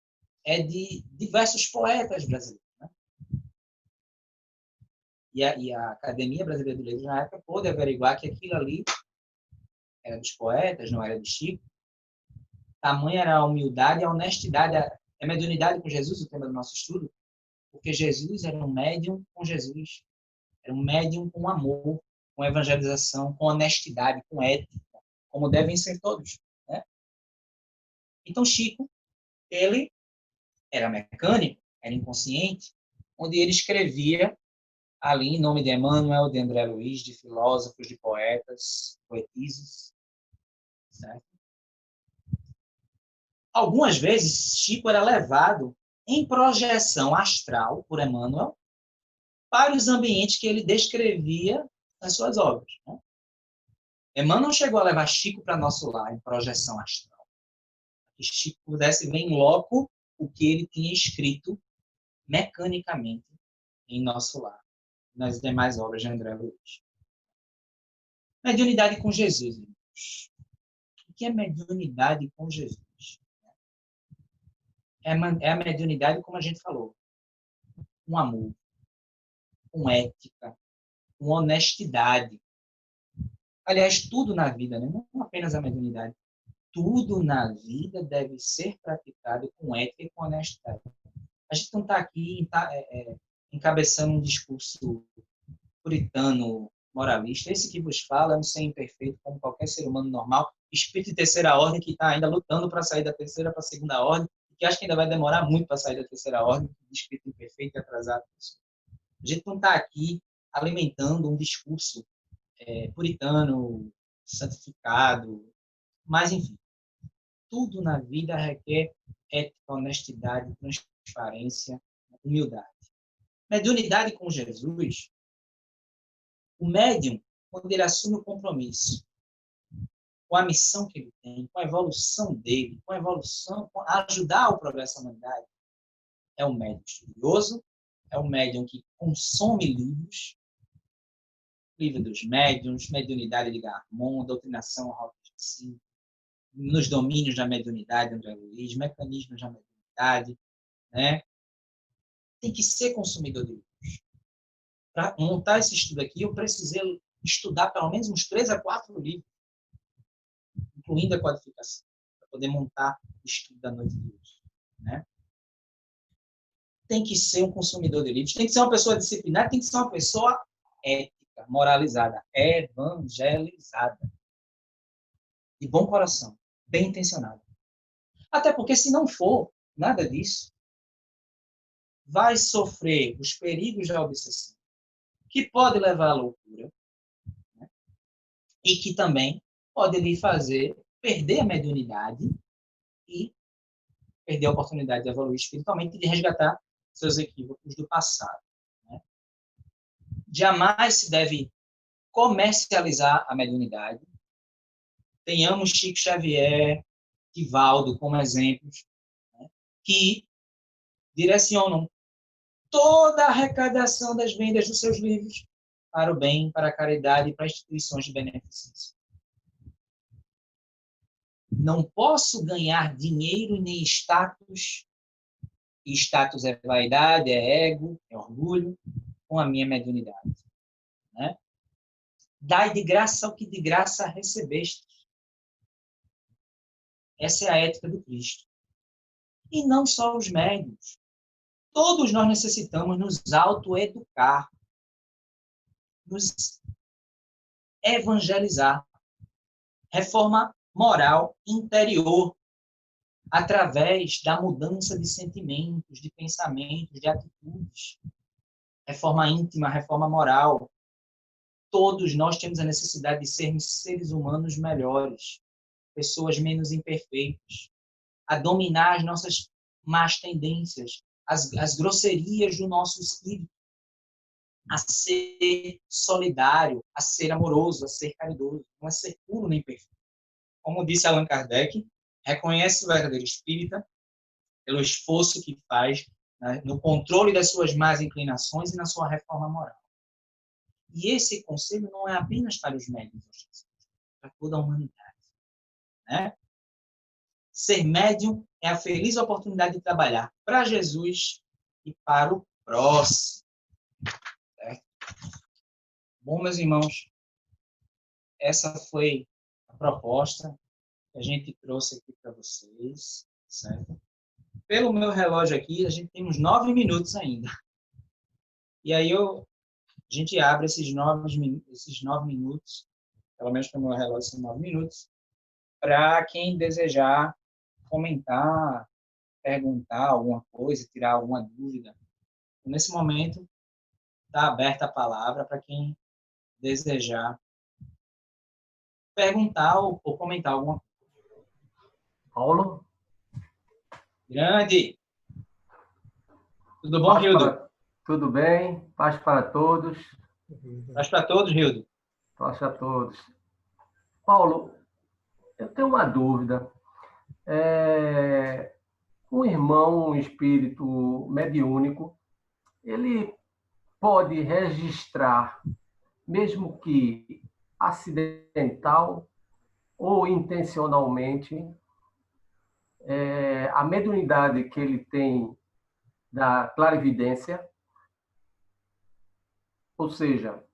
é de diversos poetas brasileiros. Né? E a Academia Brasileira de Letras, na época, pôde averiguar que aquilo ali era dos poetas, não era de Chico. Tamanha era a humildade e a honestidade, a mediunidade com Jesus, o tema do nosso estudo, porque Jesus era um médium com Jesus. Era um médium com amor, com evangelização, com honestidade, com ética, como devem ser todos. Né? Então, Chico, ele era mecânico, era inconsciente, onde ele escrevia ali em nome de Emmanuel, de André Luiz, de filósofos, de poetas, poetisas. Certo? Algumas vezes, Chico era levado em projeção astral por Emmanuel para os ambientes que ele descrevia nas suas obras. Né? Emmanuel chegou a levar Chico para nosso lar em projeção astral. Que Chico pudesse ver em loco o que ele tinha escrito mecanicamente em nosso lar, nas demais obras de André Luiz. Mediunidade com Jesus. Irmãos. O que é mediunidade com Jesus? É a mediunidade, como a gente falou, com amor, com ética, com honestidade. Aliás, tudo na vida, né? Não apenas a mediunidade. Tudo na vida deve ser praticado com ética e com honestidade. A gente não está aqui encabeçando um discurso puritano, moralista. Esse que vos fala é um ser imperfeito, como qualquer ser humano normal, espírito de terceira ordem que está ainda lutando para sair da terceira para a segunda ordem, e que acho que ainda vai demorar muito para sair da terceira ordem, espírito imperfeito e atrasado. A gente não está aqui alimentando um discurso puritano, santificado, mas, enfim, tudo na vida requer ética, honestidade, transparência, humildade. Mediunidade com Jesus, o médium, quando ele assume o compromisso com a missão que ele tem, com a evolução dele, com ajudar o progresso da humanidade, é um médium estudioso, é um médium que consome livros, livro dos médiuns, mediunidade de Garmon, doutrinação Rocha de Si, nos domínios da mediunidade, André Luiz, mecanismos da mediunidade, né? Tem que ser consumidor de livros. Para montar esse estudo aqui, eu precisei estudar pelo menos uns 3 a 4 livros, incluindo a codificação, para poder montar o estudo da noite de hoje. Né? Tem que ser um consumidor de livros, tem que ser uma pessoa disciplinada, tem que ser uma pessoa ética, moralizada, evangelizada, de bom coração, bem intencionada. Até porque, se não for nada disso, vai sofrer os perigos da obsessão, que pode levar à loucura, né? E que também pode lhe fazer perder a mediunidade e perder a oportunidade de evoluir espiritualmente e de resgatar seus equívocos do passado. Né? Jamais se deve comercializar a mediunidade. Tenhamos Chico Xavier, Divaldo como exemplos, né, que direcionam toda a arrecadação das vendas dos seus livros para o bem, para a caridade e para instituições de beneficência. Não posso ganhar dinheiro nem status, e status é vaidade, é ego, é orgulho, com a minha mediunidade. Né? Dai de graça o que de graça recebeste. Essa é a ética do Cristo. E não só os médiuns. Todos nós necessitamos nos autoeducar, nos evangelizar. Reforma moral interior, através da mudança de sentimentos, de pensamentos, de atitudes. Reforma íntima, reforma moral. Todos nós temos a necessidade de sermos seres humanos melhores, pessoas menos imperfeitas, a dominar as nossas más tendências, as grosserias do nosso espírito, a ser solidário, a ser amoroso, a ser caridoso, não a ser puro nem perfeito. Como disse Allan Kardec, reconhece o verdadeiro espírita pelo esforço que faz, né, no controle das suas más inclinações e na sua reforma moral. E esse conselho não é apenas para os médiuns, para toda a humanidade. Né? Ser médium é a feliz oportunidade de trabalhar para Jesus e para o próximo. Certo? Bom, meus irmãos, essa foi a proposta que a gente trouxe aqui para vocês, certo? Pelo meu relógio aqui, a gente tem uns 9 minutos ainda. E aí a gente abre esses 9 minutos, pelo menos para o meu relógio são 9 minutos, para quem desejar comentar, perguntar alguma coisa, tirar alguma dúvida. Nesse momento, está aberta a palavra para quem desejar perguntar ou comentar alguma coisa. Paulo? Grande! Tudo bom, Rildo? Tudo bem? Paz para todos. Paz para todos, Rildo. Paz para todos. Paulo, eu tenho uma dúvida. Um irmão, um espírito mediúnico, ele pode registrar, mesmo que acidental ou intencionalmente, a mediunidade que ele tem da clarividência, ou seja,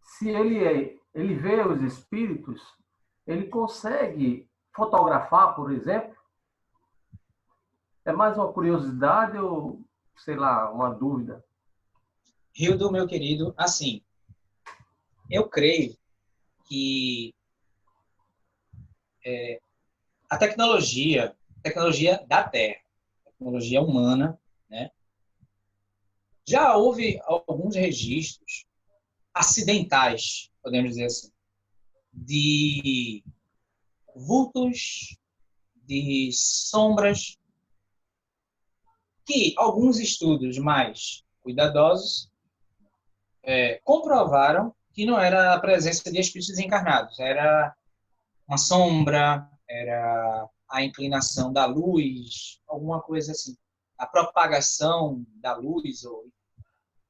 se ele vê os espíritos, ele consegue fotografar, por exemplo? É mais uma curiosidade ou, sei lá, uma dúvida? Rildo, meu querido, assim, eu creio que a tecnologia da Terra, tecnologia humana, né? Já houve alguns registros acidentais, podemos dizer assim, de vultos, de sombras, que alguns estudos mais cuidadosos comprovaram que não era a presença de espíritos desencarnados, era uma sombra, era a inclinação da luz, alguma coisa assim, a propagação da luz.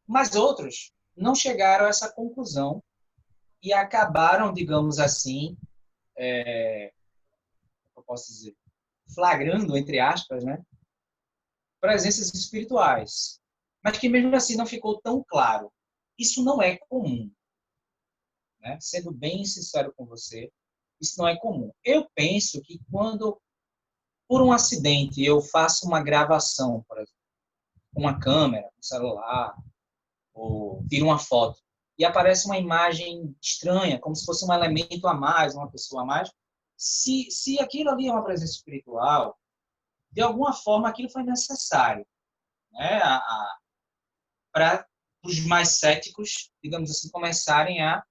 Mas outros não chegaram a essa conclusão e acabaram, digamos assim, eu posso dizer, flagrando, entre aspas, né, presenças espirituais, mas que mesmo assim não ficou tão claro. Isso não é comum. Né? Sendo bem sincero com você, isso não é comum. Eu penso que quando, por um acidente, eu faço uma gravação, por exemplo, com uma câmera, um celular, ou tiro uma foto, e aparece uma imagem estranha, como se fosse um elemento a mais, uma pessoa a mais, se aquilo ali é uma presença espiritual, de alguma forma aquilo foi necessário, né? Para os mais céticos, digamos assim, começarem a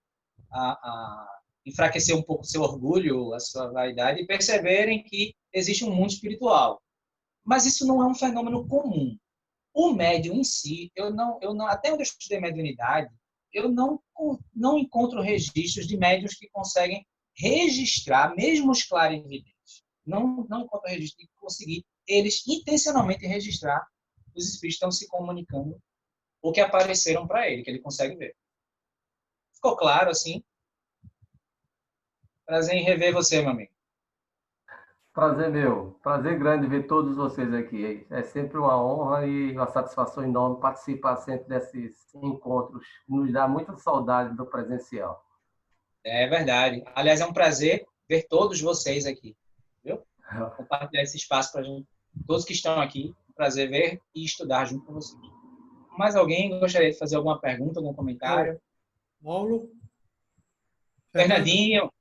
enfraquecer um pouco o seu orgulho, a sua vaidade, e perceberem que existe um mundo espiritual. Mas isso não é um fenômeno comum. O médium em si, eu não, até onde eu estudei mediunidade, eu não encontro registros de médiuns que conseguem registrar, mesmo os clarividentes. Não encontro registro de conseguir eles intencionalmente registrar os espíritos estão se comunicando ou que apareceram para ele, que ele consegue ver. Ficou claro, assim? Prazer em rever você, meu amigo. Prazer meu. Prazer grande ver todos vocês aqui. É sempre uma honra e uma satisfação enorme participar sempre desses encontros. Nos dá muita saudade do presencial. É verdade. Aliás, é um prazer ver todos vocês aqui. Viu? Compartilhar esse espaço para a gente. Todos que estão aqui, um prazer ver e estudar junto com vocês. Mais alguém gostaria de fazer alguma pergunta, algum comentário? Paulo, Fernando, Fernandinho,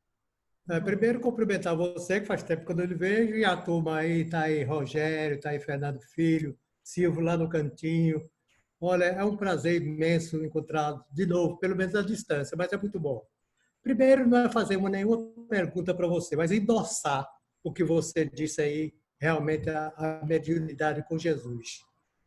primeiro cumprimentar você, que faz tempo que eu não lhe vejo, e a turma aí, tá aí Rogério, tá aí Fernando Filho, Silvio lá no cantinho. Olha, é um prazer imenso encontrar de novo, pelo menos à distância, mas é muito bom. Primeiro, não é fazer nenhuma pergunta para você, mas endossar o que você disse aí, realmente a mediunidade com Jesus.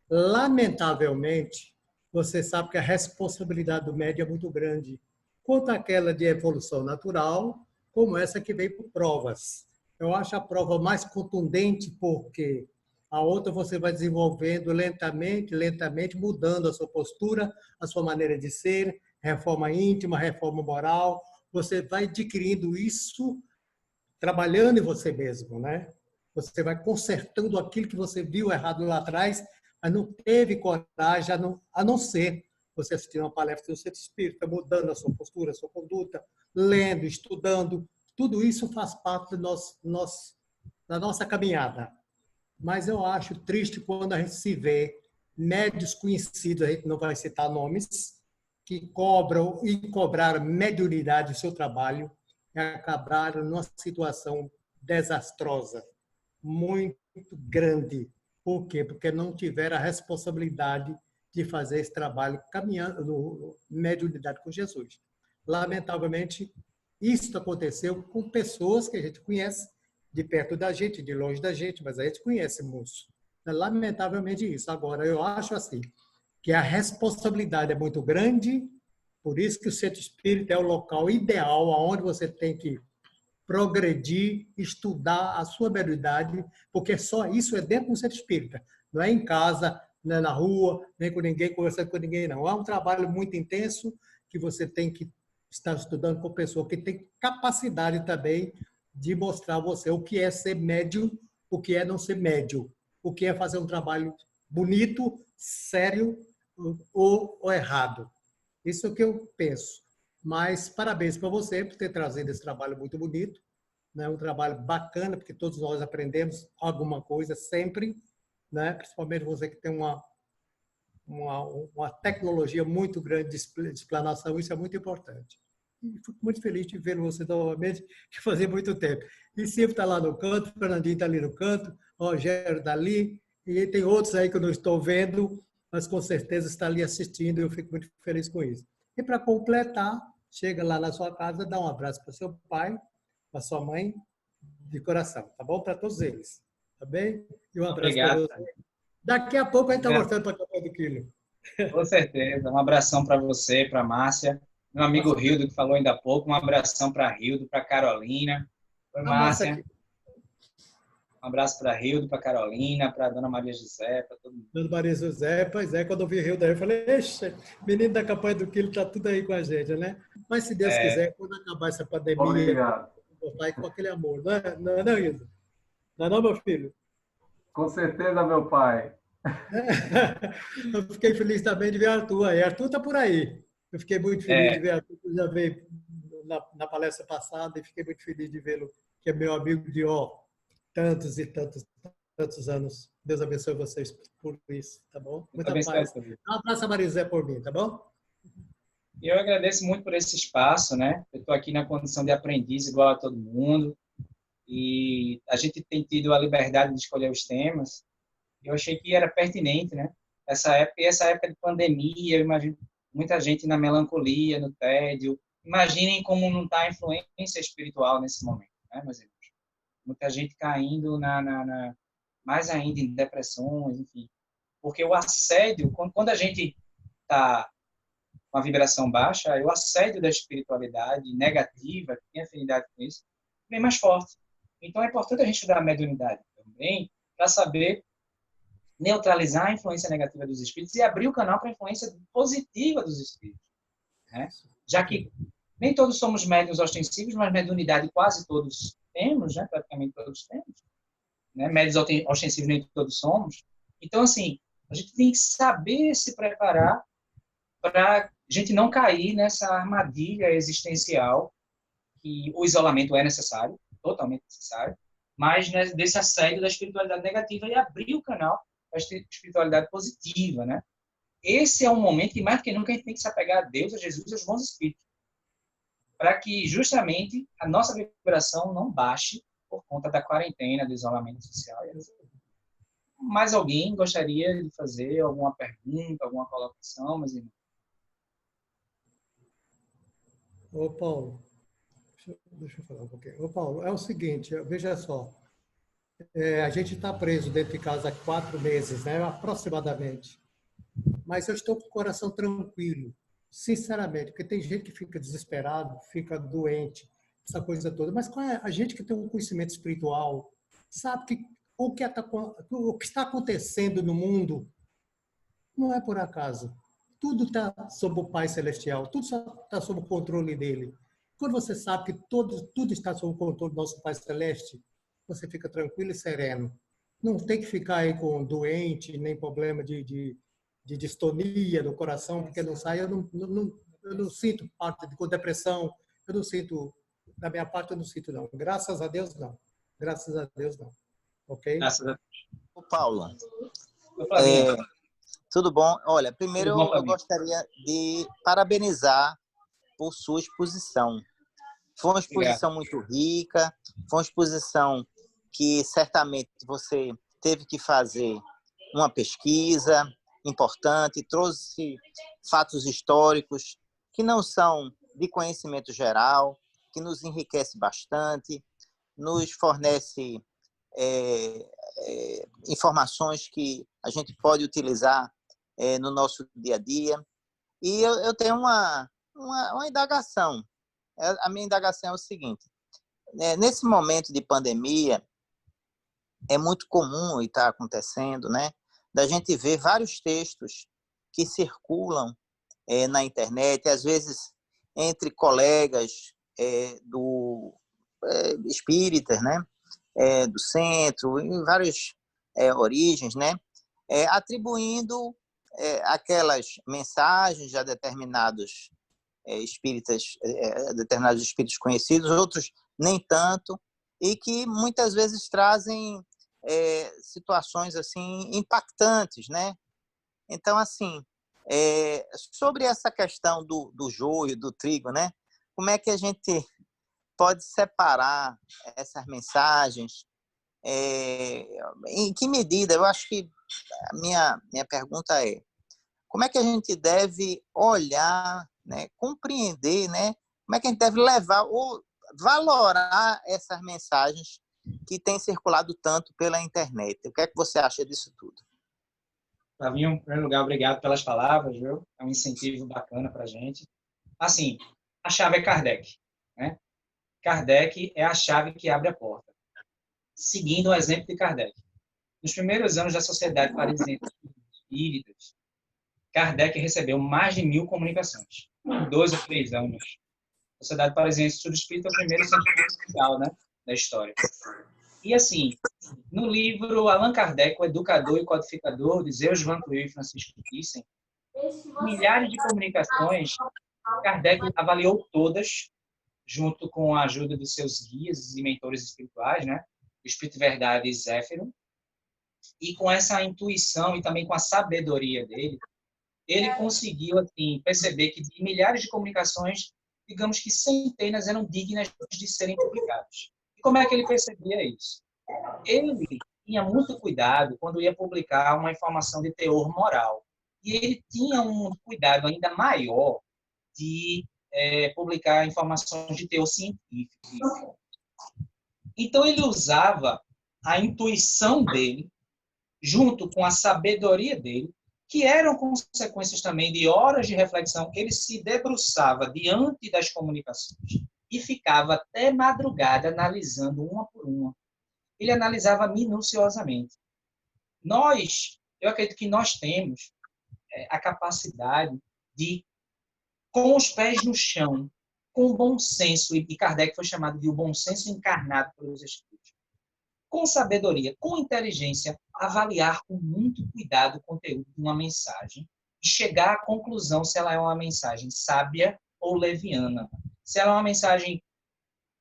Lamentavelmente, você sabe que a responsabilidade do médium é muito grande, quanto àquela de evolução natural, como essa que veio por provas. Eu acho a prova mais contundente porque a outra você vai desenvolvendo lentamente, lentamente, mudando a sua postura, a sua maneira de ser, reforma íntima, reforma moral. Você vai adquirindo isso trabalhando em você mesmo, né? Você vai consertando aquilo que você viu errado lá atrás, mas não teve coragem, a não ser você assistir uma palestra do Centro Espírita, mudando a sua postura, a sua conduta, lendo, estudando. Tudo isso faz parte da nossa caminhada. Mas eu acho triste quando a gente se vê médios conhecidos, a gente não vai citar nomes, que cobram e cobraram mediunidade do seu trabalho e acabaram numa situação desastrosa, muito grande. Por quê? Porque não tiveram a responsabilidade de fazer esse trabalho caminhando, mediunidade com Jesus. Lamentavelmente, isso aconteceu com pessoas que a gente conhece, de perto da gente, de longe da gente, mas a gente conhece, moço. Lamentavelmente isso. Agora, eu acho assim, que a responsabilidade é muito grande, por isso que o centro espírita é o local ideal onde você tem que progredir, estudar a sua mediunidade, porque só isso é dentro do centro espírita. Não é em casa, não é na rua, nem com ninguém, conversando com ninguém, não. É um trabalho muito intenso que você tem que estar estudando com pessoa que tem capacidade também de mostrar a você o que é ser médium, o que é não ser médium, o que é fazer um trabalho bonito, sério ou errado. Isso é o que eu penso. Mas parabéns para você por ter trazido esse trabalho muito bonito, né? Um trabalho bacana, porque todos nós aprendemos alguma coisa sempre, né? Principalmente você que tem uma tecnologia muito grande de explanação, isso é muito importante. E fico muito feliz de ver você novamente, que fazia muito tempo. E Silvio está lá no canto, Fernandinho está ali no canto, Rogério está ali, e tem outros aí que eu não estou vendo, mas com certeza está ali assistindo e eu fico muito feliz com isso. E para completar, chega lá na sua casa, dá um abraço para seu pai, para sua mãe, de coração, tá bom? Para todos eles, tá bem? E um abraço para obrigado. você. Daqui a pouco a gente está mostrando para a campanha do quilo. Com certeza. Um abração para você, para a Márcia. Meu amigo Rildo, que falou ainda há pouco. Um abração para Rildo, para Carolina. Oi, Márcia. Um abraço para Rildo, para Carolina, para Dona Maria José, para todo mundo. Dona Maria José, pois é, quando eu vi Rildo aí, eu falei, eixa, menino da campanha do quilo está tudo aí com a gente, né? Mas se Deus quiser, quando acabar essa pandemia, Obrigado. vou voltar aí com aquele amor. Não é não, Rildo? Não é não, meu filho? Com certeza, meu pai. Eu fiquei feliz também de ver Arthur aí. Arthur está por aí. Eu fiquei muito feliz de ver Arthur, que já veio na palestra passada e fiquei muito feliz de vê-lo, que é meu amigo de tantos e tantos anos. Deus abençoe vocês por isso, tá bom? Muita paz. Um abraço a Marizé por mim, tá bom? E eu agradeço muito por esse espaço, né? Eu estou aqui na condição de aprendiz igual a todo mundo e a gente tem tido a liberdade de escolher os temas. Eu achei que era pertinente, né? Essa época de pandemia, eu imagino muita gente na melancolia, no tédio. Imaginem como não está a influência espiritual nesse momento, né, meus irmãos? Muita gente caindo mais ainda em depressões, enfim. Porque o assédio, quando a gente está uma vibração baixa, o assédio da espiritualidade negativa, que tem afinidade com isso, vem mais forte. Então, é importante a gente estudar a mediunidade também, para saber neutralizar a influência negativa dos espíritos e abrir o canal para a influência positiva dos espíritos, né? Já que nem todos somos médiuns ostensivos, mas mediunidade quase todos temos, né? Praticamente todos temos, né? Médiuns ostensivos nem todos somos. Então, assim, a gente tem que saber se preparar para a gente não cair nessa armadilha existencial que o isolamento é necessário, totalmente necessário, mas, né, desse assédio da espiritualidade negativa e abrir o canal para a espiritualidade positiva, né? Esse é um momento que, mais do que nunca, a gente tem que se apegar a Deus, a Jesus e aos bons espíritos, para que, justamente, a nossa vibração não baixe por conta da quarentena, do isolamento social. Mais alguém gostaria de fazer alguma pergunta, alguma colocação, meus irmãos? Ô, Paulo, deixa eu falar um pouquinho. Ô, Paulo, é o seguinte, veja só. A gente está preso dentro de casa há 4 meses, né, aproximadamente. Mas eu estou com o coração tranquilo, sinceramente, porque tem gente que fica desesperado, fica doente, essa coisa toda. Mas qual é a gente que tem um conhecimento espiritual, sabe que o que está acontecendo no mundo não é por acaso. Tudo está sob o Pai Celestial, tudo está sob o controle dele. Quando você sabe que tudo está sob o controle do nosso Pai Celeste, você fica tranquilo e sereno. Não tem que ficar aí com doente, nem problema de distonia no coração, porque não sai. Eu não sinto parte com depressão, eu não sinto, da minha parte, eu não sinto, não. Graças a Deus, não. Graças a Deus, não. Ok? Graças a Deus. Ô, Paulo, Flavinho. tudo bom? Olha, primeiro Tudo bom, eu gostaria de parabenizar por sua exposição. Foi uma exposição muito rica, foi uma exposição que certamente você teve que fazer uma pesquisa importante, trouxe fatos históricos que não são de conhecimento geral, que nos enriquece bastante, nos fornece informações que a gente pode utilizar no nosso dia a dia. E eu tenho uma indagação. A minha indagação é o seguinte: nesse momento de pandemia, é muito comum, e está acontecendo, né, da gente ver vários textos que circulam na internet, às vezes entre colegas espíritas, né, do centro, em várias origens, né, atribuindo aquelas mensagens a determinados determinados espíritos conhecidos, outros nem tanto, e que muitas vezes trazem situações assim impactantes, né? Então, assim, sobre essa questão do joio, do trigo, né? Como é que a gente pode separar essas mensagens? Em que medida? Eu acho que a minha pergunta é: como é que a gente deve olhar, né, compreender, né, como é que a gente deve levar ou valorar essas mensagens que têm circulado tanto pela internet? O que é que você acha disso tudo? Flavinho, em primeiro lugar, obrigado pelas palavras, viu? É um incentivo bacana para a gente. Assim, a chave é Kardec, né? Kardec é a chave que abre a porta. Seguindo o exemplo de Kardec. Nos primeiros anos da Sociedade Parisiense Espíritas, Kardec recebeu mais de 1000 comunicações, em 2 ou 3 anos. A Sociedade Parisiense de Estudo Espírita é o primeiro centro social, né, da história. E assim, no livro Allan Kardec, o educador e codificador, de Zeus Van Tuyl e Francisco Thyssen, milhares de comunicações, Kardec avaliou todas, junto com a ajuda dos seus guias e mentores espirituais, né, o Espírito Verdade e Zéfiro, e com essa intuição e também com a sabedoria dele, ele conseguiu assim, perceber que de milhares de comunicações, digamos que centenas eram dignas de serem publicadas. E como é que ele percebia isso? Ele tinha muito cuidado quando ia publicar uma informação de teor moral. E ele tinha um cuidado ainda maior de publicar informações de teor científico. Então, ele usava a intuição dele, junto com a sabedoria dele, que eram consequências também de horas de reflexão, que ele se debruçava diante das comunicações e ficava até madrugada analisando uma por uma. Ele analisava minuciosamente. Eu acredito que nós temos a capacidade de, com os pés no chão, com bom senso, e Kardec foi chamado de o bom senso encarnado pelos Espíritos, com sabedoria, com inteligência, avaliar com muito cuidado o conteúdo de uma mensagem e chegar à conclusão se ela é uma mensagem sábia ou leviana, se ela é uma mensagem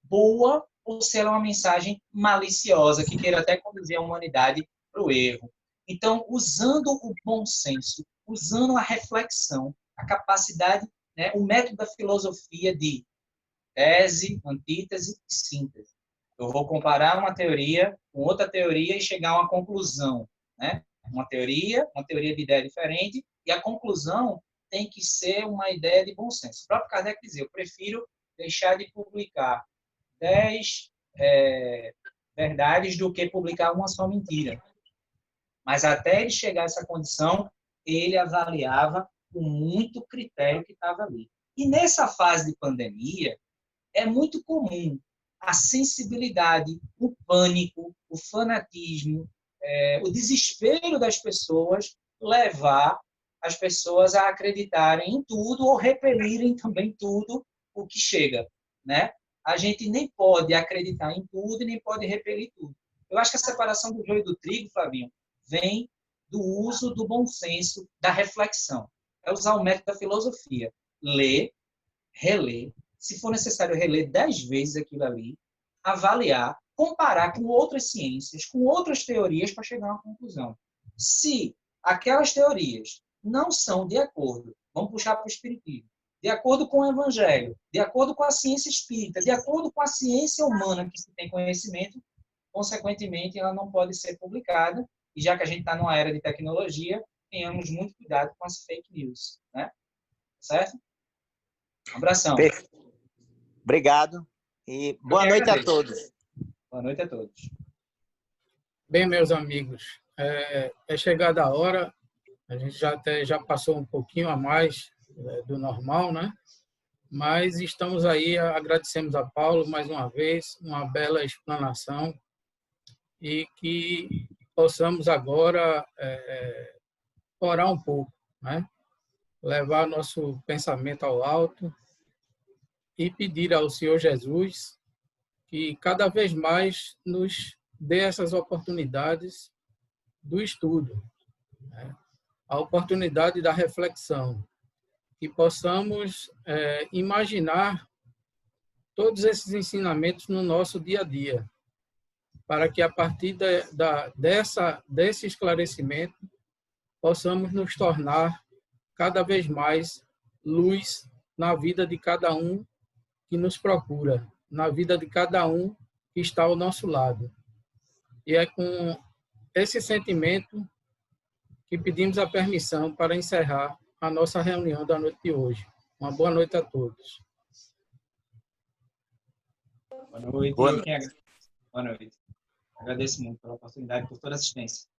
boa ou se ela é uma mensagem maliciosa, que queira até conduzir a humanidade para o erro. Então, usando o bom senso, usando a reflexão, a capacidade, né, o método da filosofia de tese, antítese e síntese. Eu vou comparar uma teoria com outra teoria e chegar a uma conclusão, né? Uma teoria de ideia diferente, e a conclusão tem que ser uma ideia de bom senso. O próprio Kardec dizia, eu prefiro deixar de publicar 10 verdades do que publicar uma só mentira. Mas até ele chegar a essa condição, ele avaliava com muito critério que estava ali. E nessa fase de pandemia, é muito comum a sensibilidade, o pânico, o fanatismo, o desespero das pessoas levar as pessoas a acreditarem em tudo ou repelirem também tudo o que chega, né? A gente nem pode acreditar em tudo e nem pode repelir tudo. Eu acho que a separação do joio e do trigo, Fabinho, vem do uso do bom senso, da reflexão. É usar o método da filosofia. Ler, reler, se for necessário reler 10 vezes aquilo ali, avaliar, comparar com outras ciências, com outras teorias para chegar a uma conclusão. Se aquelas teorias não são de acordo, vamos puxar para o espiritismo, de acordo com o evangelho, de acordo com a ciência espírita, de acordo com a ciência humana que se tem conhecimento, consequentemente, ela não pode ser publicada, e já que a gente está numa era de tecnologia, tenhamos muito cuidado com as fake news, né? Certo? Um abração. Obrigado e boa noite a todos. Boa noite a todos. Bem, meus amigos, é chegada a hora, a gente já passou um pouquinho a mais do normal, né? Mas estamos aí, agradecemos a Paulo mais uma vez, uma bela explanação, e que possamos agora orar um pouco, né? Levar nosso pensamento ao alto e pedir ao Senhor Jesus que cada vez mais nos dê essas oportunidades do estudo, né? A oportunidade da reflexão, que possamos imaginar todos esses ensinamentos no nosso dia a dia, para que a partir desse esclarecimento possamos nos tornar cada vez mais luz na vida de cada um que nos procura, na vida de cada um que está ao nosso lado. E é com esse sentimento que pedimos a permissão para encerrar a nossa reunião da noite de hoje. Uma boa noite a todos. Boa noite. Boa noite. Agradeço muito pela oportunidade e por toda a assistência.